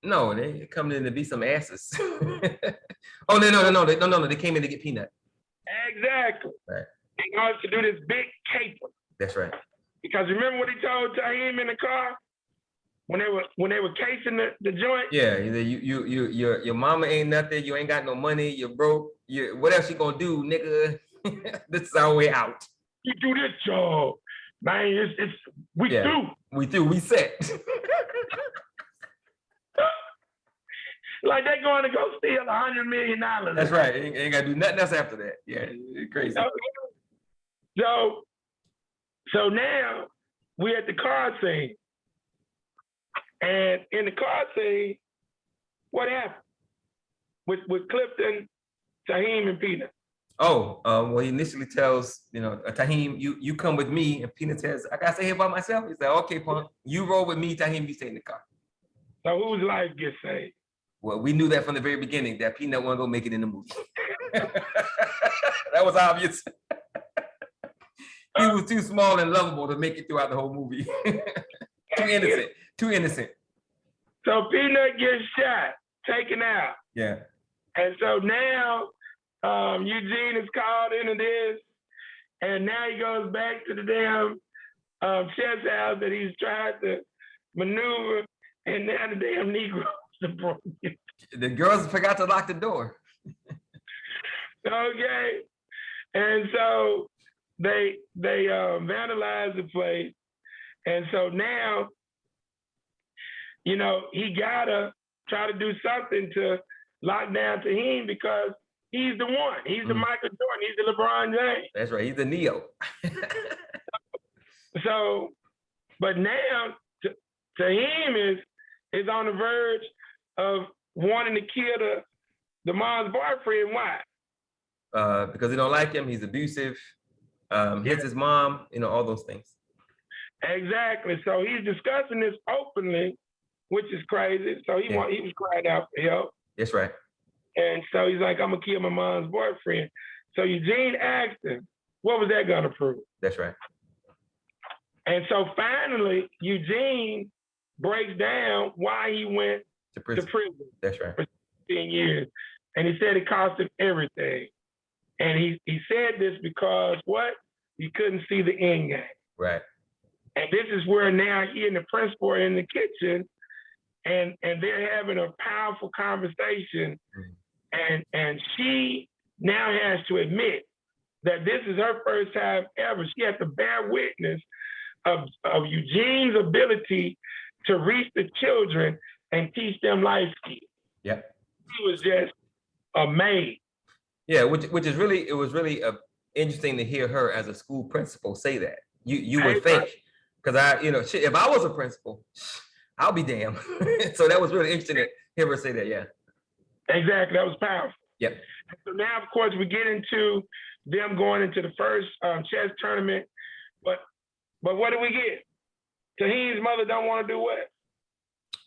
No, they coming in to be some asses. Oh, no. They came in to get Peanut. Exactly. Right. In order to do this big caper. That's right. Because remember what he told Taheem in the car when they were casing the joint? Yeah, your mama ain't nothing. You ain't got no money. You're broke. What else you gonna do, nigga? This is our way out. You do this job, man. We Yeah. through. We through. We set. Like they going to go steal $100 million. That's right. Ain't gotta do nothing else after that. Yeah, it's crazy. So now we at the car scene. And in the car scene, what happened with Clifton, Taheem, and Peanut? Oh, well, he initially tells, Taheem, you come with me, and Peanut says, I gotta stay here by myself. He said, okay, punk, you roll with me, Taheem, you stay in the car. So whose life gets saved? Well, we knew that from the very beginning, that Peanut wasn't gonna make it in the movie. That was obvious. He was too small and lovable to make it throughout the whole movie. Too innocent. So Peanut gets shot, taken out. Yeah. And so now Eugene is called into this, and now he goes back to the damn chess house that he's tried to maneuver, and now the damn Negroes are broken. The girls forgot to lock the door. Okay. And so they vandalize the place. And so now, he gotta try to do something to lock down Taheem because he's the one. He's the Michael Jordan. He's the LeBron James. That's right. He's the Neo. So, but now Taheem is on the verge of wanting to kill the mom's boyfriend. Why? Because they don't like him. He's abusive. Hits his mom. All those things. Exactly. So he's discussing this openly, which is crazy. So he was crying out for help. That's right. And so he's like, I'm gonna kill my mom's boyfriend. So Eugene asked him, what was that gonna prove? That's right. And so finally, Eugene breaks down why he went to prison. That's right. For 10 years. And he said it cost him everything. And he said this because what? He couldn't see the end game. Right. And this is where now he and the principal are in the kitchen and they're having a powerful conversation. And she now has to admit that this is her first time ever. She has to bear witness of Eugene's ability to reach the children and teach them life skills. Yep. She was just amazed. Yeah, which is really, it was really interesting to hear her as a school principal say that. You would think, because if I was a principal, I'll be damned. So that was really interesting to hear her say that. Yeah. Exactly, that was powerful. Yep. So now, of course, we get into them going into the first chess tournament, but what do we get? Taheem's mother don't want to do what?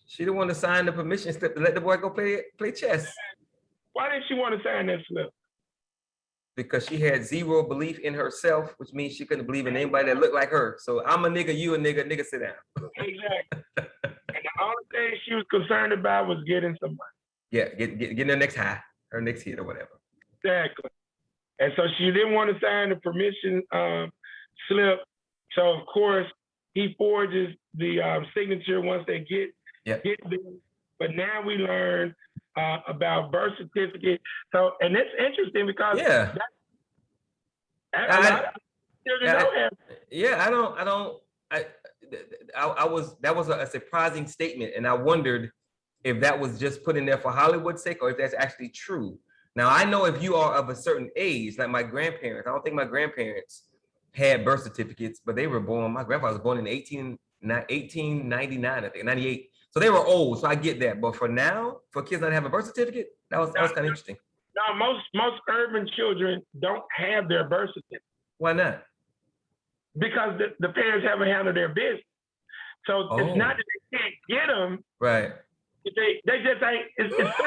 She didn't want to sign the permission slip to let the boy go play chess. Why didn't she want to sign that slip? Because she had zero belief in herself, which means she couldn't believe in anybody that looked like her. So I'm a nigga, you a nigga, sit down. Exactly. And the only thing she was concerned about was getting some money. Yeah, getting her next high, her next hit or whatever. Exactly. And so she didn't want to sign the permission slip. So of course he forges the signature once they get there. But now we learn about birth certificate. So, and it's interesting because that was a surprising statement, and I wondered if that was just put in there for Hollywood's sake or if that's actually true. Now I know if you are of a certain age, like my grandparents, I don't think my grandparents had birth certificates, but they were born. My grandfather was born in 1899, I think, 98. So they were old, so I get that. But for now, for kids not to have a birth certificate, that was kind of interesting. No, most urban children don't have their birth certificate. Why not? Because the parents haven't handled their business. So it's not that they can't get them. Right. They just ain't. It's just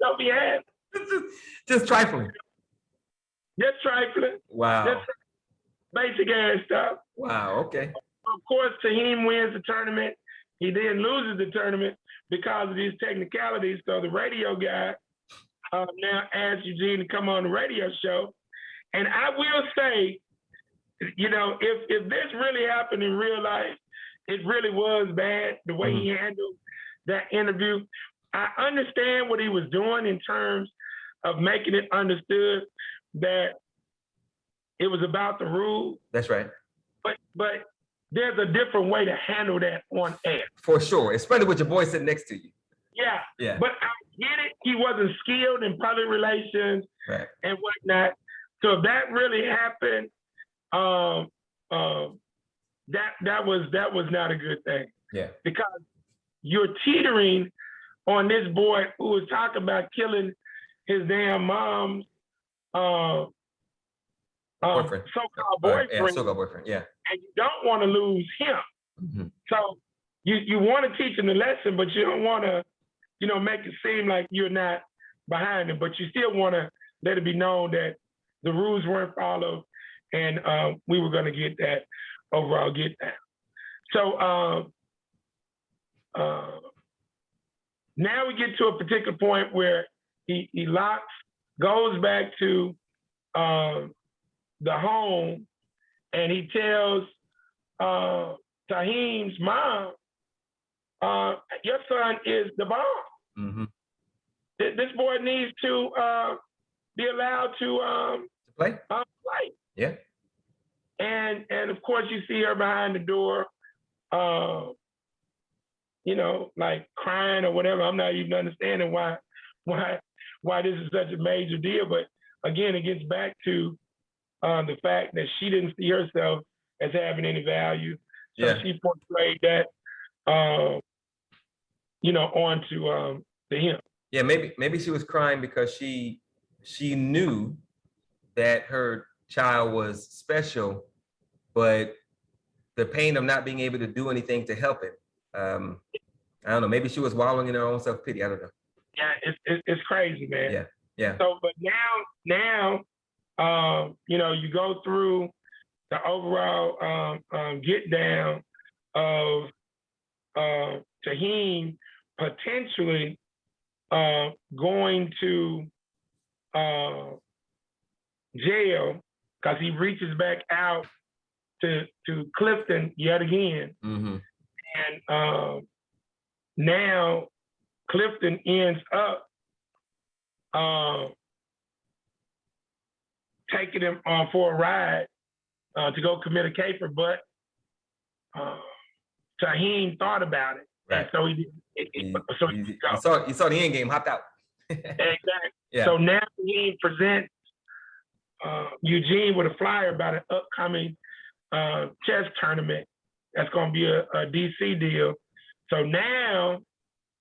don't be had. Just trifling. Just trifling. Wow. Just basic ass stuff. Wow. Okay. Of course, Taheem wins the tournament. He then loses the tournament because of these technicalities. So the radio guy now asks Eugene to come on the radio show. And I will say you know, if this really happened in real life, it really was bad the way he handled that interview. I understand what he was doing in terms of making it understood that it was about the rules, That's right. but there's a different way to handle that on air. For sure, especially with your boy sitting next to you. Yeah. Yeah. But I get it. He wasn't skilled in public relations Right. and whatnot. So if that really happened, that was not a good thing. Yeah. Because you're teetering on this boy who was talking about killing his damn mom's Boyfriend. so-called boyfriend, Yeah, so-called boyfriend. Yeah. and you don't want to lose him. So you want to teach him the lesson, but you don't want to, you know, make it seem like you're not behind him. But you still want to let it be known that the rules weren't followed, and we were going to get that overall get down. So now we get to a particular point where he goes back to the home, and he tells Taheem's mom, your son is the bomb. This boy needs to be allowed to play. Play. Yeah. And of course you see her behind the door, you know, like crying or whatever. I'm not even understanding why this is such a major deal. But again, it gets back to the fact that she didn't see herself as having any value. So she portrayed that, you know, onto him. Yeah, maybe she was crying because she knew that her child was special, but the pain of not being able to do anything to help it. I don't know. Maybe she was wallowing in her own self-pity. I don't know. Yeah, it's crazy, man. Yeah, yeah. So, but now, you know, you go through the overall get down of Taheem potentially going to jail because he reaches back out to Clifton yet again. And now Clifton ends up taking him for a ride to go commit a caper, but Taheem thought about it. Right. And so he you saw the end game, hopped out. Exactly. Yeah. So now Taheem presents Eugene with a flyer about an upcoming chess tournament that's going to be a DC deal. So now,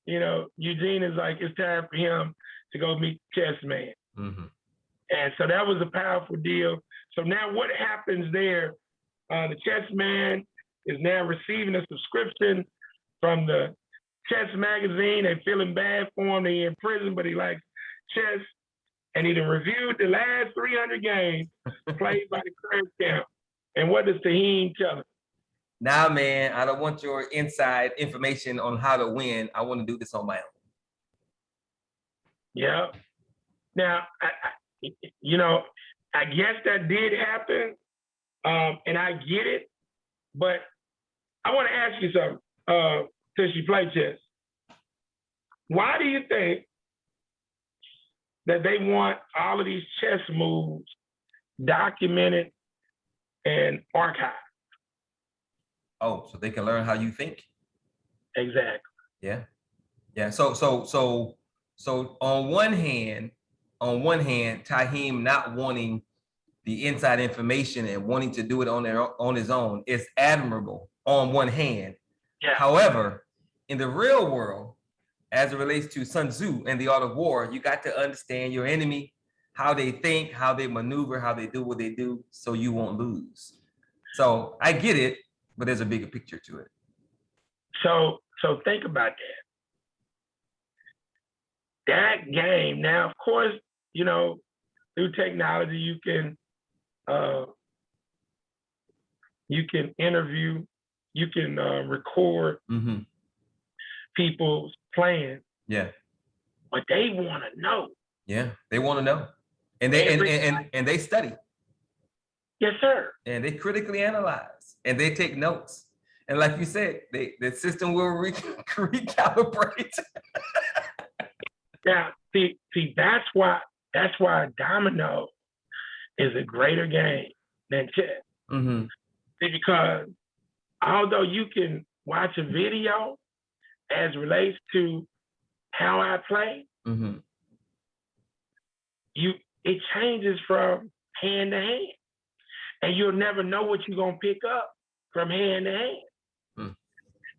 you know, Eugene is like, it's time for him to go meet Chess Man. And so that was a powerful deal. So now what happens there? The Chess Man is now receiving a subscription from the chess magazine. They feeling bad for him. They in prison, but he likes chess. And he done reviewed the last 300 games played by the current camp. And what does Taheem tell him? Nah, man, I don't want your inside information on how to win. I want to do this on my own. Yeah. Now, you know, I guess that did happen, and I get it. But I want to ask you something, since you play chess. Why do you think that they want all of these chess moves documented and archived? Oh, so they can learn how you think. Exactly. Yeah. Yeah. So on one hand, Taheem not wanting the inside information and wanting to do it on his own is admirable on one hand. Yeah. However, in the real world, as it relates to Sun Tzu and the art of war, you got to understand your enemy, how they think, how they maneuver, how they do what they do, so you won't lose. So I get it, but there's a bigger picture to it. So think about that. That game, now, of course, you know, through technology, you can interview, you can record people's playing. Yeah. But they want to know. Yeah, they want to know, and they and they study. Yes, sir. And they critically analyze and they take notes. And like you said, the system will recalibrate. Now, see, that's why domino is a greater game than chess. Mm-hmm. See, because although you can watch a video as relates to how I play, Mm-hmm. it changes from hand to hand. And you'll never know what you're gonna pick up from hand to hand. Mm.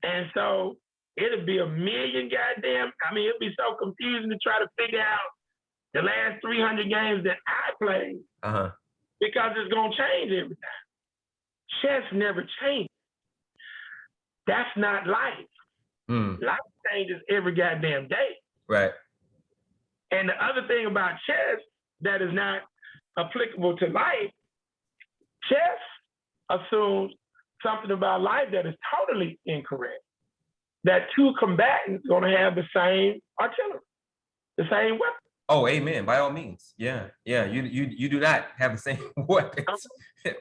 And so it'll be a million goddamn, it'll be so confusing to try to figure out the last 300 games that I played Uh-huh. because it's gonna change every time. Chess never changes. That's not life. Mm. Life changes every goddamn day. Right. And the other thing about chess that is not applicable to life, chess assumes something about life that is totally incorrect. That two combatants are going to have the same artillery, the same weapon. Oh, amen. By all means. Yeah. Yeah. You do not have the same weapons.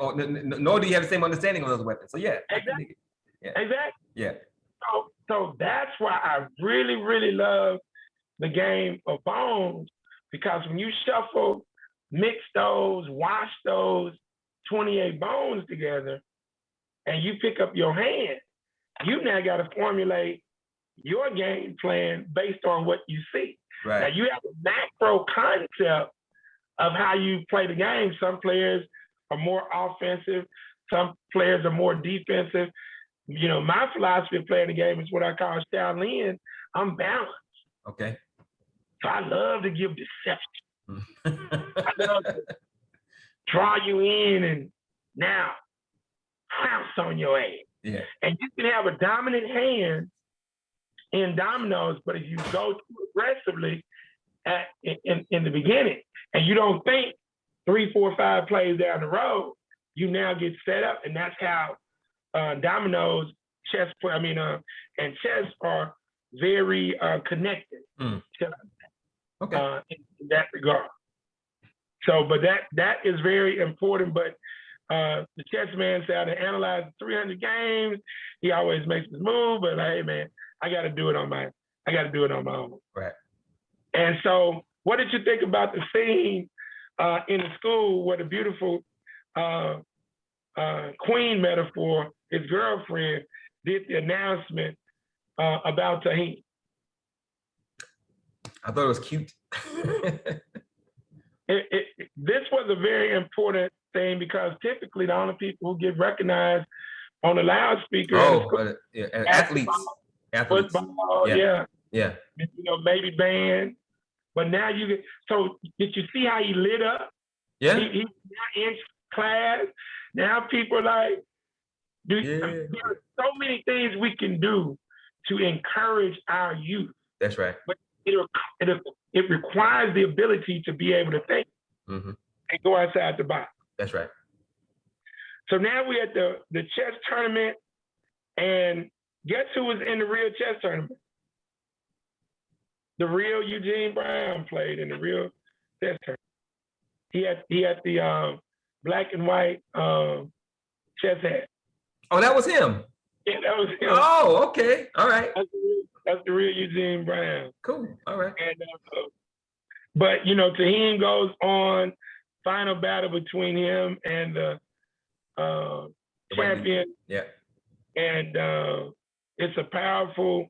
Nor do you have the same understanding of those weapons. So yeah. Exactly. Yeah. Exactly. Yeah. So that's why I really, really love the game of bones, because when you shuffle, mix those, wash those 28 bones together, and you pick up your hand, you now got to formulate your game plan based on what you see. Right. Now you have a macro concept of how you play the game. Some players are more offensive, some players are more defensive. You know, my philosophy of playing the game is what I call Shaolin. I'm balanced. Okay. So I love to give deception. I love to draw you in and now pounce on your ass. Yeah. And you can have a dominant hand in dominoes, but if you go too aggressively in the beginning and you don't think 3, 4, 5 plays down the road, you now get set up, and that's how dominoes, chess, and chess are very connected. Mm. Okay. In that regard. So, but that is very important. But the chess man said to analyze 300 games. He always makes his move, but hey, man, I got to do it on my own. Right. And so, what did you think about the scene in the school where the beautiful queen metaphor, his girlfriend, did the announcement about Taheem? I thought it was cute. This was a very important thing because typically the only people who get recognized on the loudspeaker athletes. Football, yeah. You know, maybe band. But now you get, so did you see how he lit up? Yeah. He's now in class. Now people are like, there are so many things we can do to encourage our youth. That's right. But it requires the ability to be able to think and go outside the box. That's right. So now we're at the chess tournament, and guess who was in the real chess tournament? The real Eugene Brown played in the real chess tournament. He had the black and white chess hat. Oh, that was him. Yeah, that was him. Oh, okay. All right. That's the real Eugene Brown. Cool. All right. And but you know, Taheem goes on, final battle between him and the champion. Yeah. And it's a powerful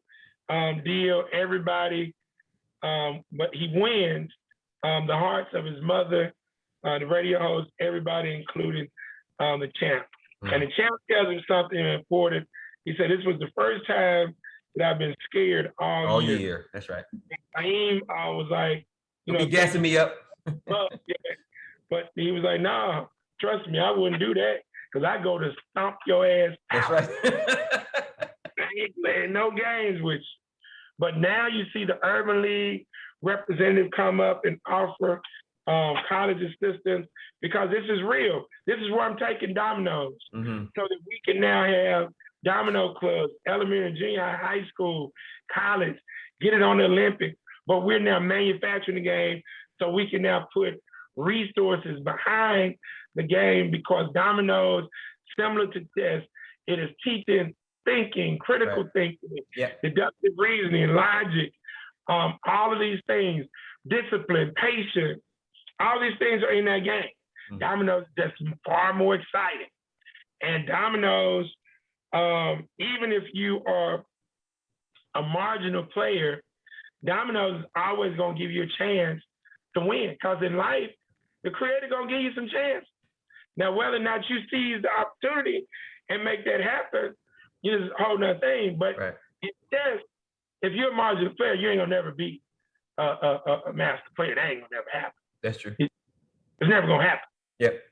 deal. Everybody, but he wins the hearts of his mother, the radio host, everybody, including the champ. And the champ tells him something important. He said, "This was the first time that I've been scared all year." That's right. Taheem was like, you be gassing me up. But he was like, "Nah, trust me, I wouldn't do that because I go to stomp your ass out." That's right. I ain't playing no games with you. But now you see the Urban League representative come up and offer college assistance because this is real. This is where I'm taking dominoes so that we can now have domino clubs, elementary, junior high, high school, college, get it on the Olympics. But we're now manufacturing the game so we can now put resources behind the game because dominoes, similar to chess, it is teaching thinking, critical thinking, deductive reasoning, logic, all of these things, discipline, patience, all these things are in that game. Dominoes is just far more exciting. And dominoes, even if you are a marginal player, dominoes is always gonna give you a chance to win. Because in life, the creator gonna give you some chance. Now, whether or not you seize the opportunity and make that happen, is a whole nother thing. But in chess, if you're a marginal player, you ain't gonna never be a master player. That ain't gonna never happen. That's true. It's never gonna happen. Yep.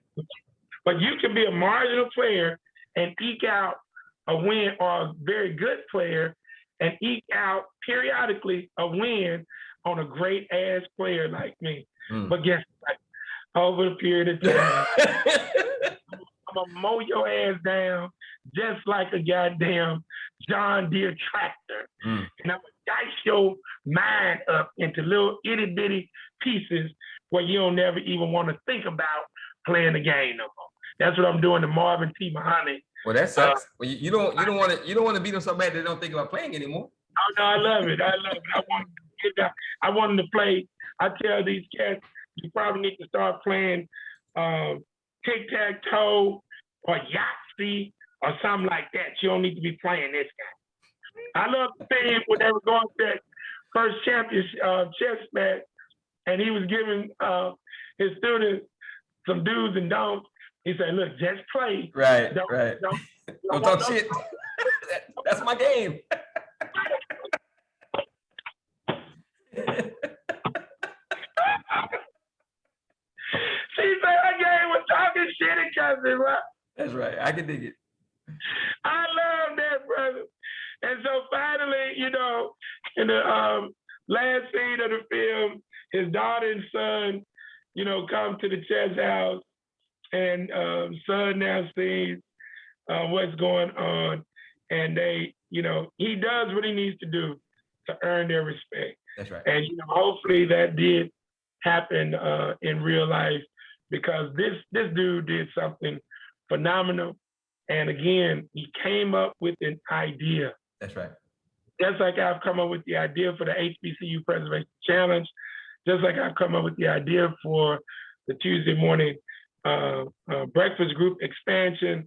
But you can be a marginal player and eke out a win, or a very good player and eke out periodically a win on a great ass player like me. But guess what? Over the period of time, I'm gonna mow your ass down just like a goddamn John Deere tractor. And I'm gonna dice your mind up into little itty bitty pieces where you don't never even want to think about playing the game no more. That's what I'm doing to Marvin T. Mahoney. Well, that sucks. Well, you don't want to beat them so bad they don't think about playing anymore. Oh no, I love it. I want them to play. I tell these cats, you probably need to start playing tic-tac-toe or Yahtzee or something like that. You don't need to be playing this guy. I love the thing when they were going to that first champion chess match, and he was giving his students some do's and don'ts. He said, "Look, just play. Right. Don't talk shit. That's my game." She said her game was talking shit and cussing, right? That's right. I can dig it. I love that, brother. And so finally, in the last scene of the film, his daughter and son, come to the chess house, and son now sees what's going on, and they, he does what he needs to do to earn their respect. That's right. And hopefully that did happen in real life, because this dude did something phenomenal. And again, he came up with an idea. That's right. Just like I've come up with the idea for the HBCU Preservation Challenge, just like I've come up with the idea for the Tuesday morning breakfast group expansion,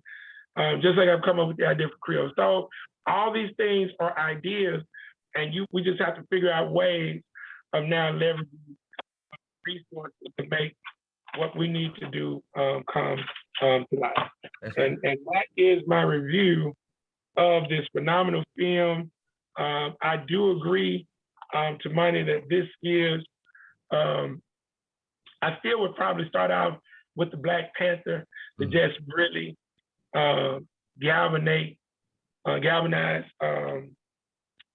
just like I've come up with the idea for Creole Soul. All these things are ideas, and we just have to figure out ways of now leveraging resources to make what we need to do come to life. And that is my review of this phenomenal film. I do agree to Money that this is, I still would probably start out with the Black Panther to just really galvanize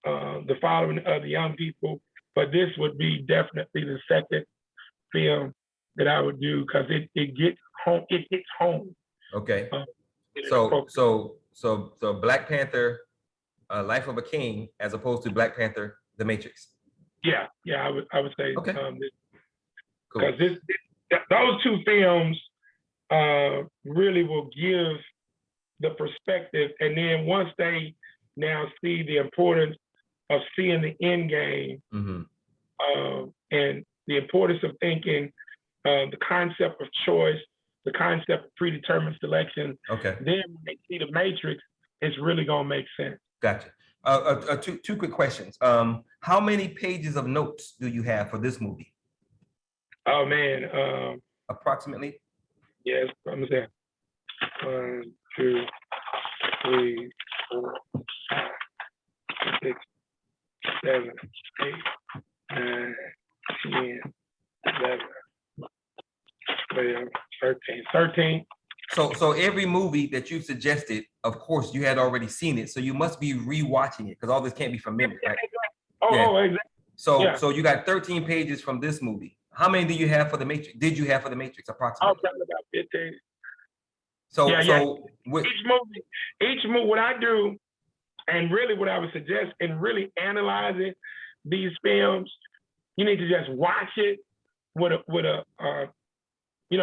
the following of the young people. But this would be definitely the second film that I would do, because it gets home. It hits home. Okay. So Black Panther, Life of a King, as opposed to Black Panther, The Matrix. Yeah, I would say. Okay. Because those two films really will give the perspective, and then once they now see the importance of seeing the end game, and the importance of thinking, the concept of choice, the concept of predetermined selection. Okay. Then when they see the Matrix, it's really gonna make sense. Gotcha. Two quick questions. How many pages of notes do you have for this movie? Oh man. Approximately? Yes, I'm gonna say 1, 2, 3, 4, 5, 6, 7, 8, 9, 10, 11, 12, 13. So every movie that you suggested, of course, you had already seen it, so you must be rewatching it, because all this can't be from memory, right? Exactly. So you got 13 pages from this movie. How many do you have for the Matrix? Did you have for the Matrix approximately? About 15. So each movie, what I do, and really what I would suggest in really analyzing these films, you need to just watch it with a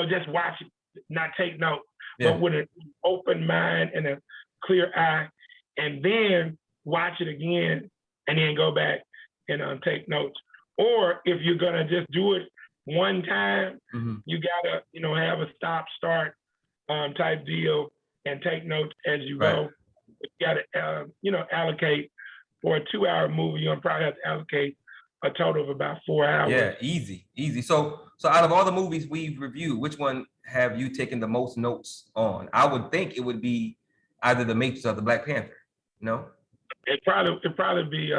just watch it. not take notes, Yeah. but with an open mind and a clear eye, and then watch it again, and then go back and take notes. Or if you're gonna just do it one time, you gotta, have a stop start type deal and take notes as you Right. go. You gotta, allocate for a 2-hour movie. You'll probably have to allocate a total of about 4 hours. Yeah, easy. So out of all the movies we've reviewed, which one have you taken the most notes on? I would think it would be either The Matrix or The Black Panther. No? It'd probably be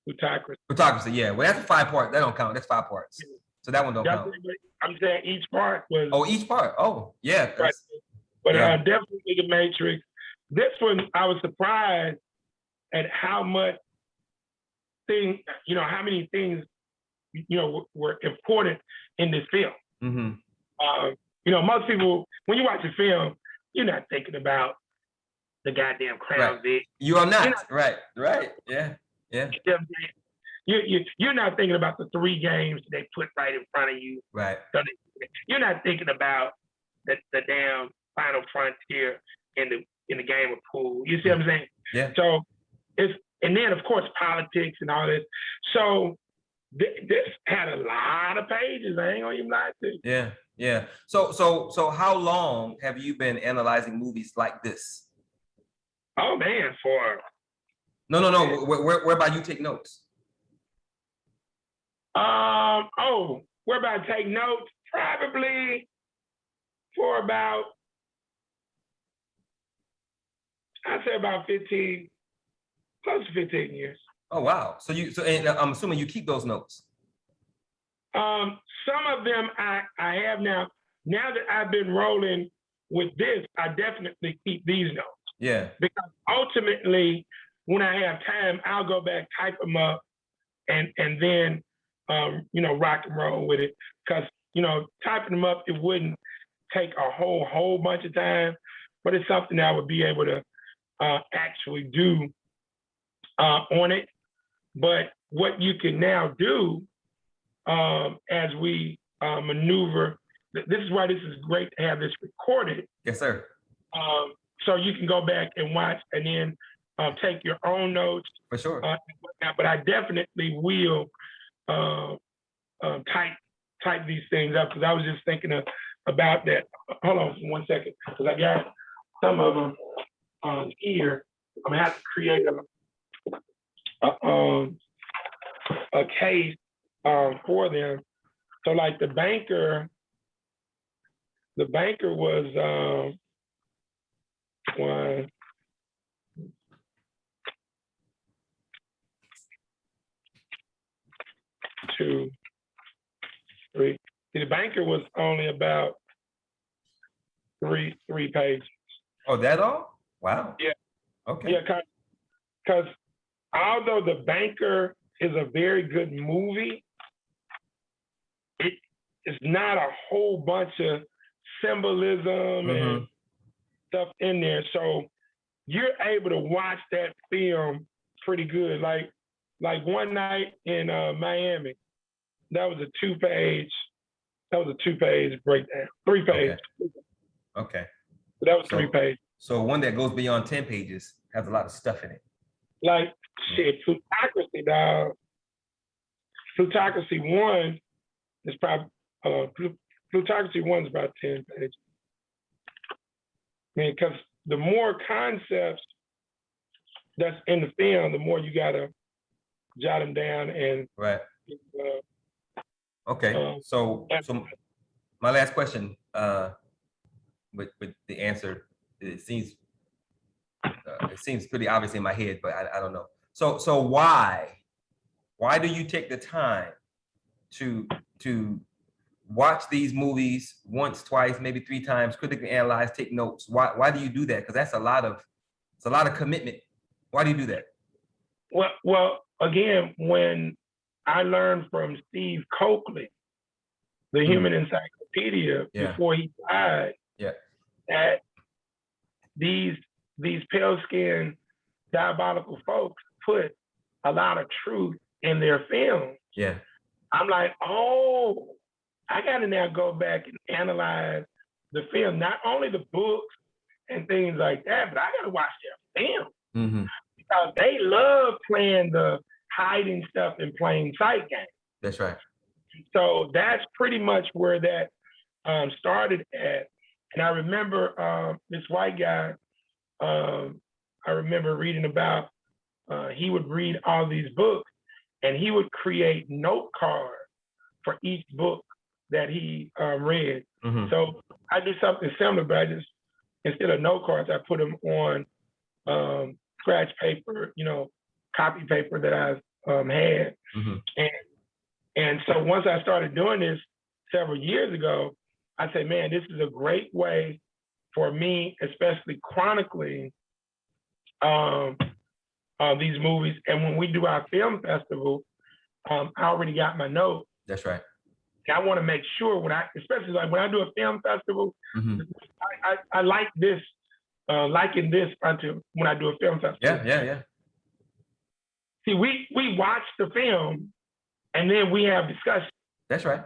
Plutocracy. Photography, yeah. Well, that's a 5-part. That don't count. That's 5 parts. So that one don't count. I'm saying each part was. Oh, each part. Oh, yeah. Right. But yeah. Definitely The Matrix. This one, I was surprised at how much how many things, were important in this film. Most people, when you watch a film, you're not thinking about the goddamn Crown Vic. You are not. Right. Yeah. You're not thinking about the 3 games they put right in front of you. Right. You're not thinking about the damn Final Frontier in the game of pool. You see what I'm saying? Yeah. So and then of course politics and all this. So this had a lot of pages. I ain't gonna even lie to you. Yeah. So how long have you been analyzing movies like this? Oh man, No. Whereby you take notes? Whereby I take notes? Probably for about, I'd say about 15, close to 15 years. Oh wow! And I'm assuming you keep those notes. Some of them I have now. Now that I've been rolling with this, I definitely keep these notes. Yeah. Because ultimately, when I have time, I'll go back, type them up, and then rock and roll with it. Because typing them up, it wouldn't take a whole bunch of time, but it's something I would be able to actually do on it. But what you can now do as we maneuver, this is why this is great to have this recorded. Yes, sir. So you can go back and watch and then take your own notes. For sure. But I definitely will type these things up, because I was just thinking about that. Hold on for 1 second, because I got some of them here. I'm gonna have to create a case for them. So like the banker was 1, 2, 3. The banker was only about three pages. Oh, that all? Wow. Yeah. Okay. Yeah, because although The Banker is a very good movie, it is not a whole bunch of symbolism and stuff in there. So you're able to watch that film pretty good. Like one night in Miami, that was a 2-page breakdown. 3 pages. Okay. So that was 3 pages. So one that goes beyond 10 pages has a lot of stuff in it. Like shit, Plutocracy, dog. Plutocracy 1 is probably Plutocracy 1 is about 10 pages. I mean, because the more concepts that's in the film, the more you gotta jot them down and right. Okay. So my last question, with the answer, it seems pretty obvious in my head, but I don't know. So why do you take the time to watch these movies once, twice, maybe 3 times, critically analyze, take notes? Why do you do that? Because that's a lot of commitment. Why do you do that? Well, again, when I learned from Steve Coakley, the Human Encyclopedia, before he died, that these pale-skinned diabolical folks put a lot of truth in their films. Yeah. I'm like, oh, I got to now go back and analyze the film, not only the books and things like that, but I got to watch their film Mm-hmm. because they love playing the hiding stuff in plain sight game. That's right. So that's pretty much where that started at. And I remember this white guy, I remember reading about, he would read all these books and he would create note cards for each book that he read. Mm-hmm. So I do something similar, but I just, instead of note cards, I put them on scratch paper, copy paper that I've had. Mm-hmm. And so once I started doing this several years ago, I said, man, this is a great way for me, especially chronicling these movies. And when we do our film festival, I already got my note. That's right. I want to make sure especially like when I do a film festival, Mm-hmm. I like this, liking this until when I do a film festival. Yeah. See, we watch the film and then we have discussion. That's right.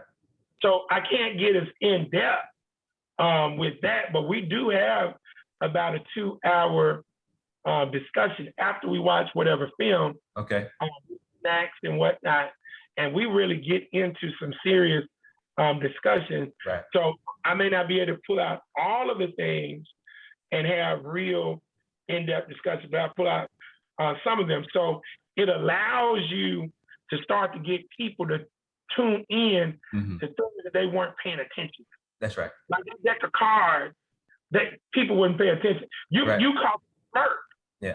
So I can't get as in depth with that, but we do have about a 2-hour discussion after we watch whatever film, Okay. snacks and whatnot, and we really get into some serious discussion. Right. So I may not be able to pull out all of the things and have real in-depth discussion, but I pull out some of them. So it allows you to start to get people to tune in Mm-hmm. to things that they weren't paying attention to. That's right. Like that deck of cards that people wouldn't pay attention. You Right. you caught the smirk. Yeah.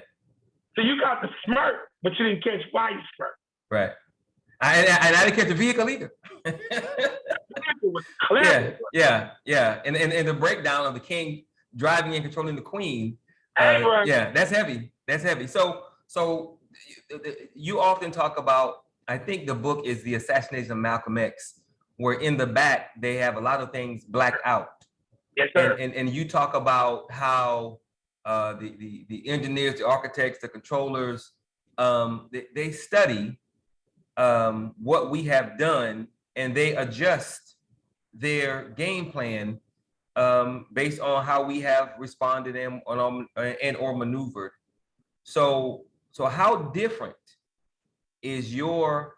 So you got the smirk, but you didn't catch why you smirk. Right. I didn't catch the vehicle either. It was clever. Yeah. And the breakdown of the king driving and controlling the queen. That's right. Yeah, that's heavy. So you often talk about, I think the book is The Assassination of Malcolm X, where in the back they have a lot of things blacked out. Yes, sir. And you talk about how the engineers, the architects, the controllers, they study what we have done, and they adjust their game plan based on how we have responded and or maneuvered. So how different is your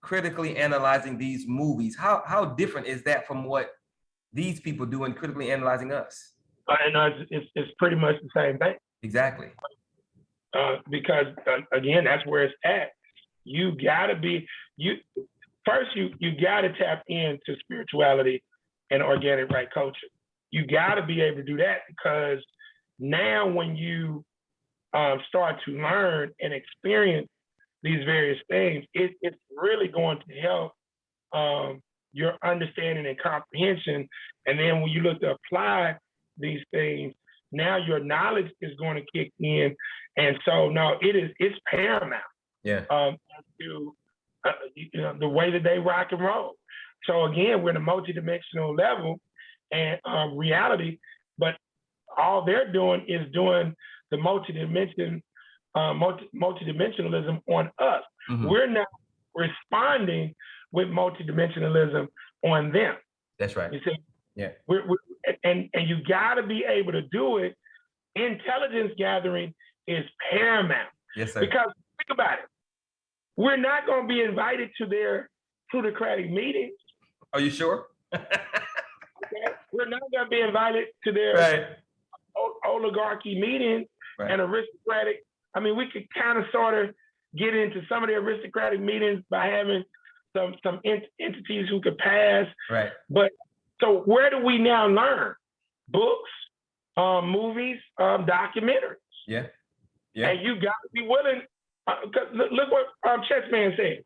critically analyzing these movies? How different is that from what these people do in critically analyzing us? And it's pretty much the same thing. Exactly. Because again, that's where it's at. You gotta you gotta tap into spirituality and organic right culture. You gotta be able to do that, because now when you start to learn and experience these various things, it's really going to help your understanding and comprehension. And then when you look to apply these things, now your knowledge is going to kick in. And so now it's paramount. Yeah. To the way that they rock and roll. So again, we're in a multidimensional level and reality, but all they're doing is doing the multidimensionalism on us. Mm-hmm. We're not responding with multidimensionalism on them. That's right. You see? Yeah. And you got to be able to do it. Intelligence gathering is paramount. Yes, sir. Because think about it. We're not going to be invited to their plutocratic meetings. Are you sure? Okay? We're not going to be invited to their Right. oligarchy meetings and aristocratic. I mean, we could kind of sort of get into some of the aristocratic meetings by having some entities who could pass. Right. But so where do we now learn? Books, movies, documentaries. Yeah. And you got to be willing. Look what Chessman said.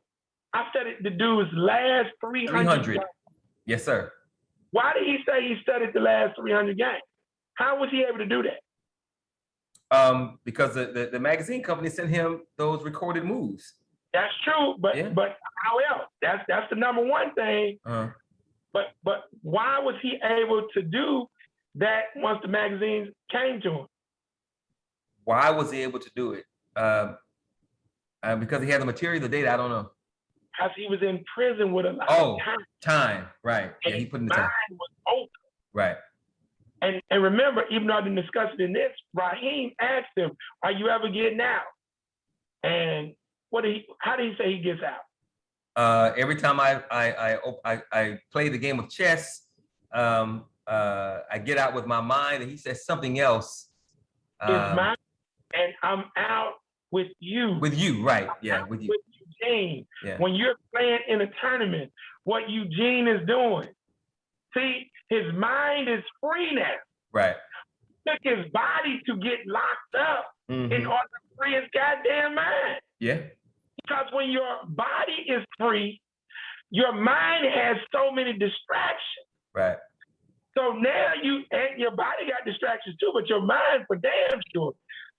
I studied the dude's last 300 games. Yes, sir. Why did he say he studied the last 300 games? How was he able to do that? Because the magazine company sent him those recorded moves. That's true, but how else? That's the number one thing. But why was he able to do that once the magazines came to him? Why was he able to do it? Because he had the material, the data, I don't know. Because he was in prison with a lot of time. Right. Yeah, he put in the time. Mind was open. Right. And remember, even though I didn't discuss it in this, Raheem asked him, "Are you ever getting out?" And how did he say he gets out? Every time I play the game of chess, I get out with my mind, and he says something else. It's mine, and I'm out with you. With you, right? Yeah, with you. With Eugene. Yeah. When you're playing in a tournament, what Eugene is doing. See, his mind is free now. Right. It took his body to get locked up in order to free his goddamn mind. Yeah. Because when your body is free, your mind has so many distractions. Right. So now and your body got distractions too, but your mind for damn sure.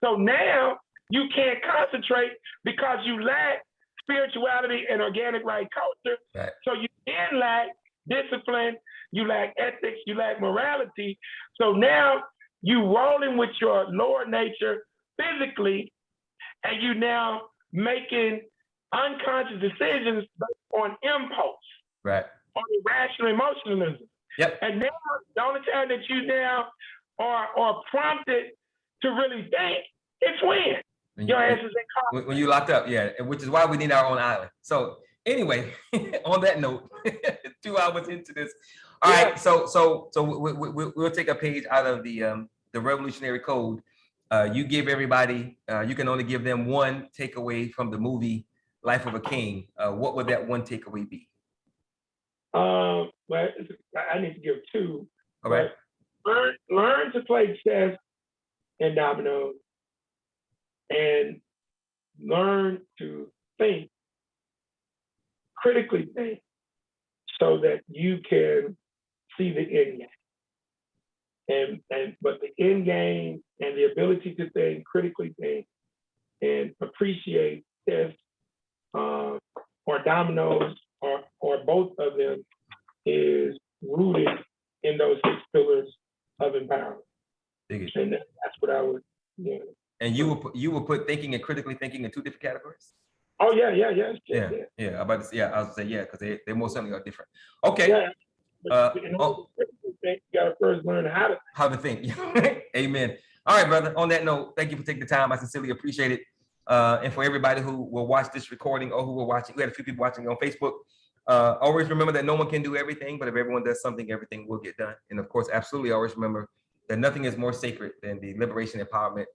So now you can't concentrate because you lack spirituality and organic right culture. Right. So you then lack discipline, you lack ethics, you lack morality. So now you rolling with your lower nature physically, and you now making unconscious decisions based on impulse, right, on irrational emotionalism. Yep. And now the only time that you now are prompted to really think, it's when your ass is in when you locked up, yeah, which is why we need our own island. So anyway, on that note, 2 hours into this, all right. So we'll take a page out of the Revolutionary Code. You give everybody, you can only give them one takeaway from the movie Life of a King. What would that one takeaway be? Well, I need to give two. All right. Learn to play chess and dominoes, and learn to think, critically think, so that you can see the end game. But the end game and the ability to think, critically think, and appreciate chess or dominoes or both of them is rooted in those 6 pillars of empowerment. And that's what I would, you know. And you will put thinking and critically thinking in 2 different categories? Oh yeah. I was gonna say yeah, because they most certainly are different. Okay. Yeah. You gotta first learn how to think. Amen. All right, brother. On that note, thank you for taking the time. I sincerely appreciate it. And for everybody who will watch this recording or who will watch it, we had a few people watching on Facebook. Always remember that no one can do everything, but if everyone does something, everything will get done. And of course, absolutely always remember that nothing is more sacred than the liberation, empowerment,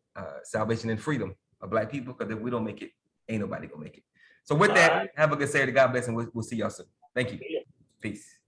salvation, and freedom of Black people, because if we don't make it, ain't nobody gonna make it. So with that, have a good Saturday. God bless, and we'll see y'all soon. Thank you. Peace.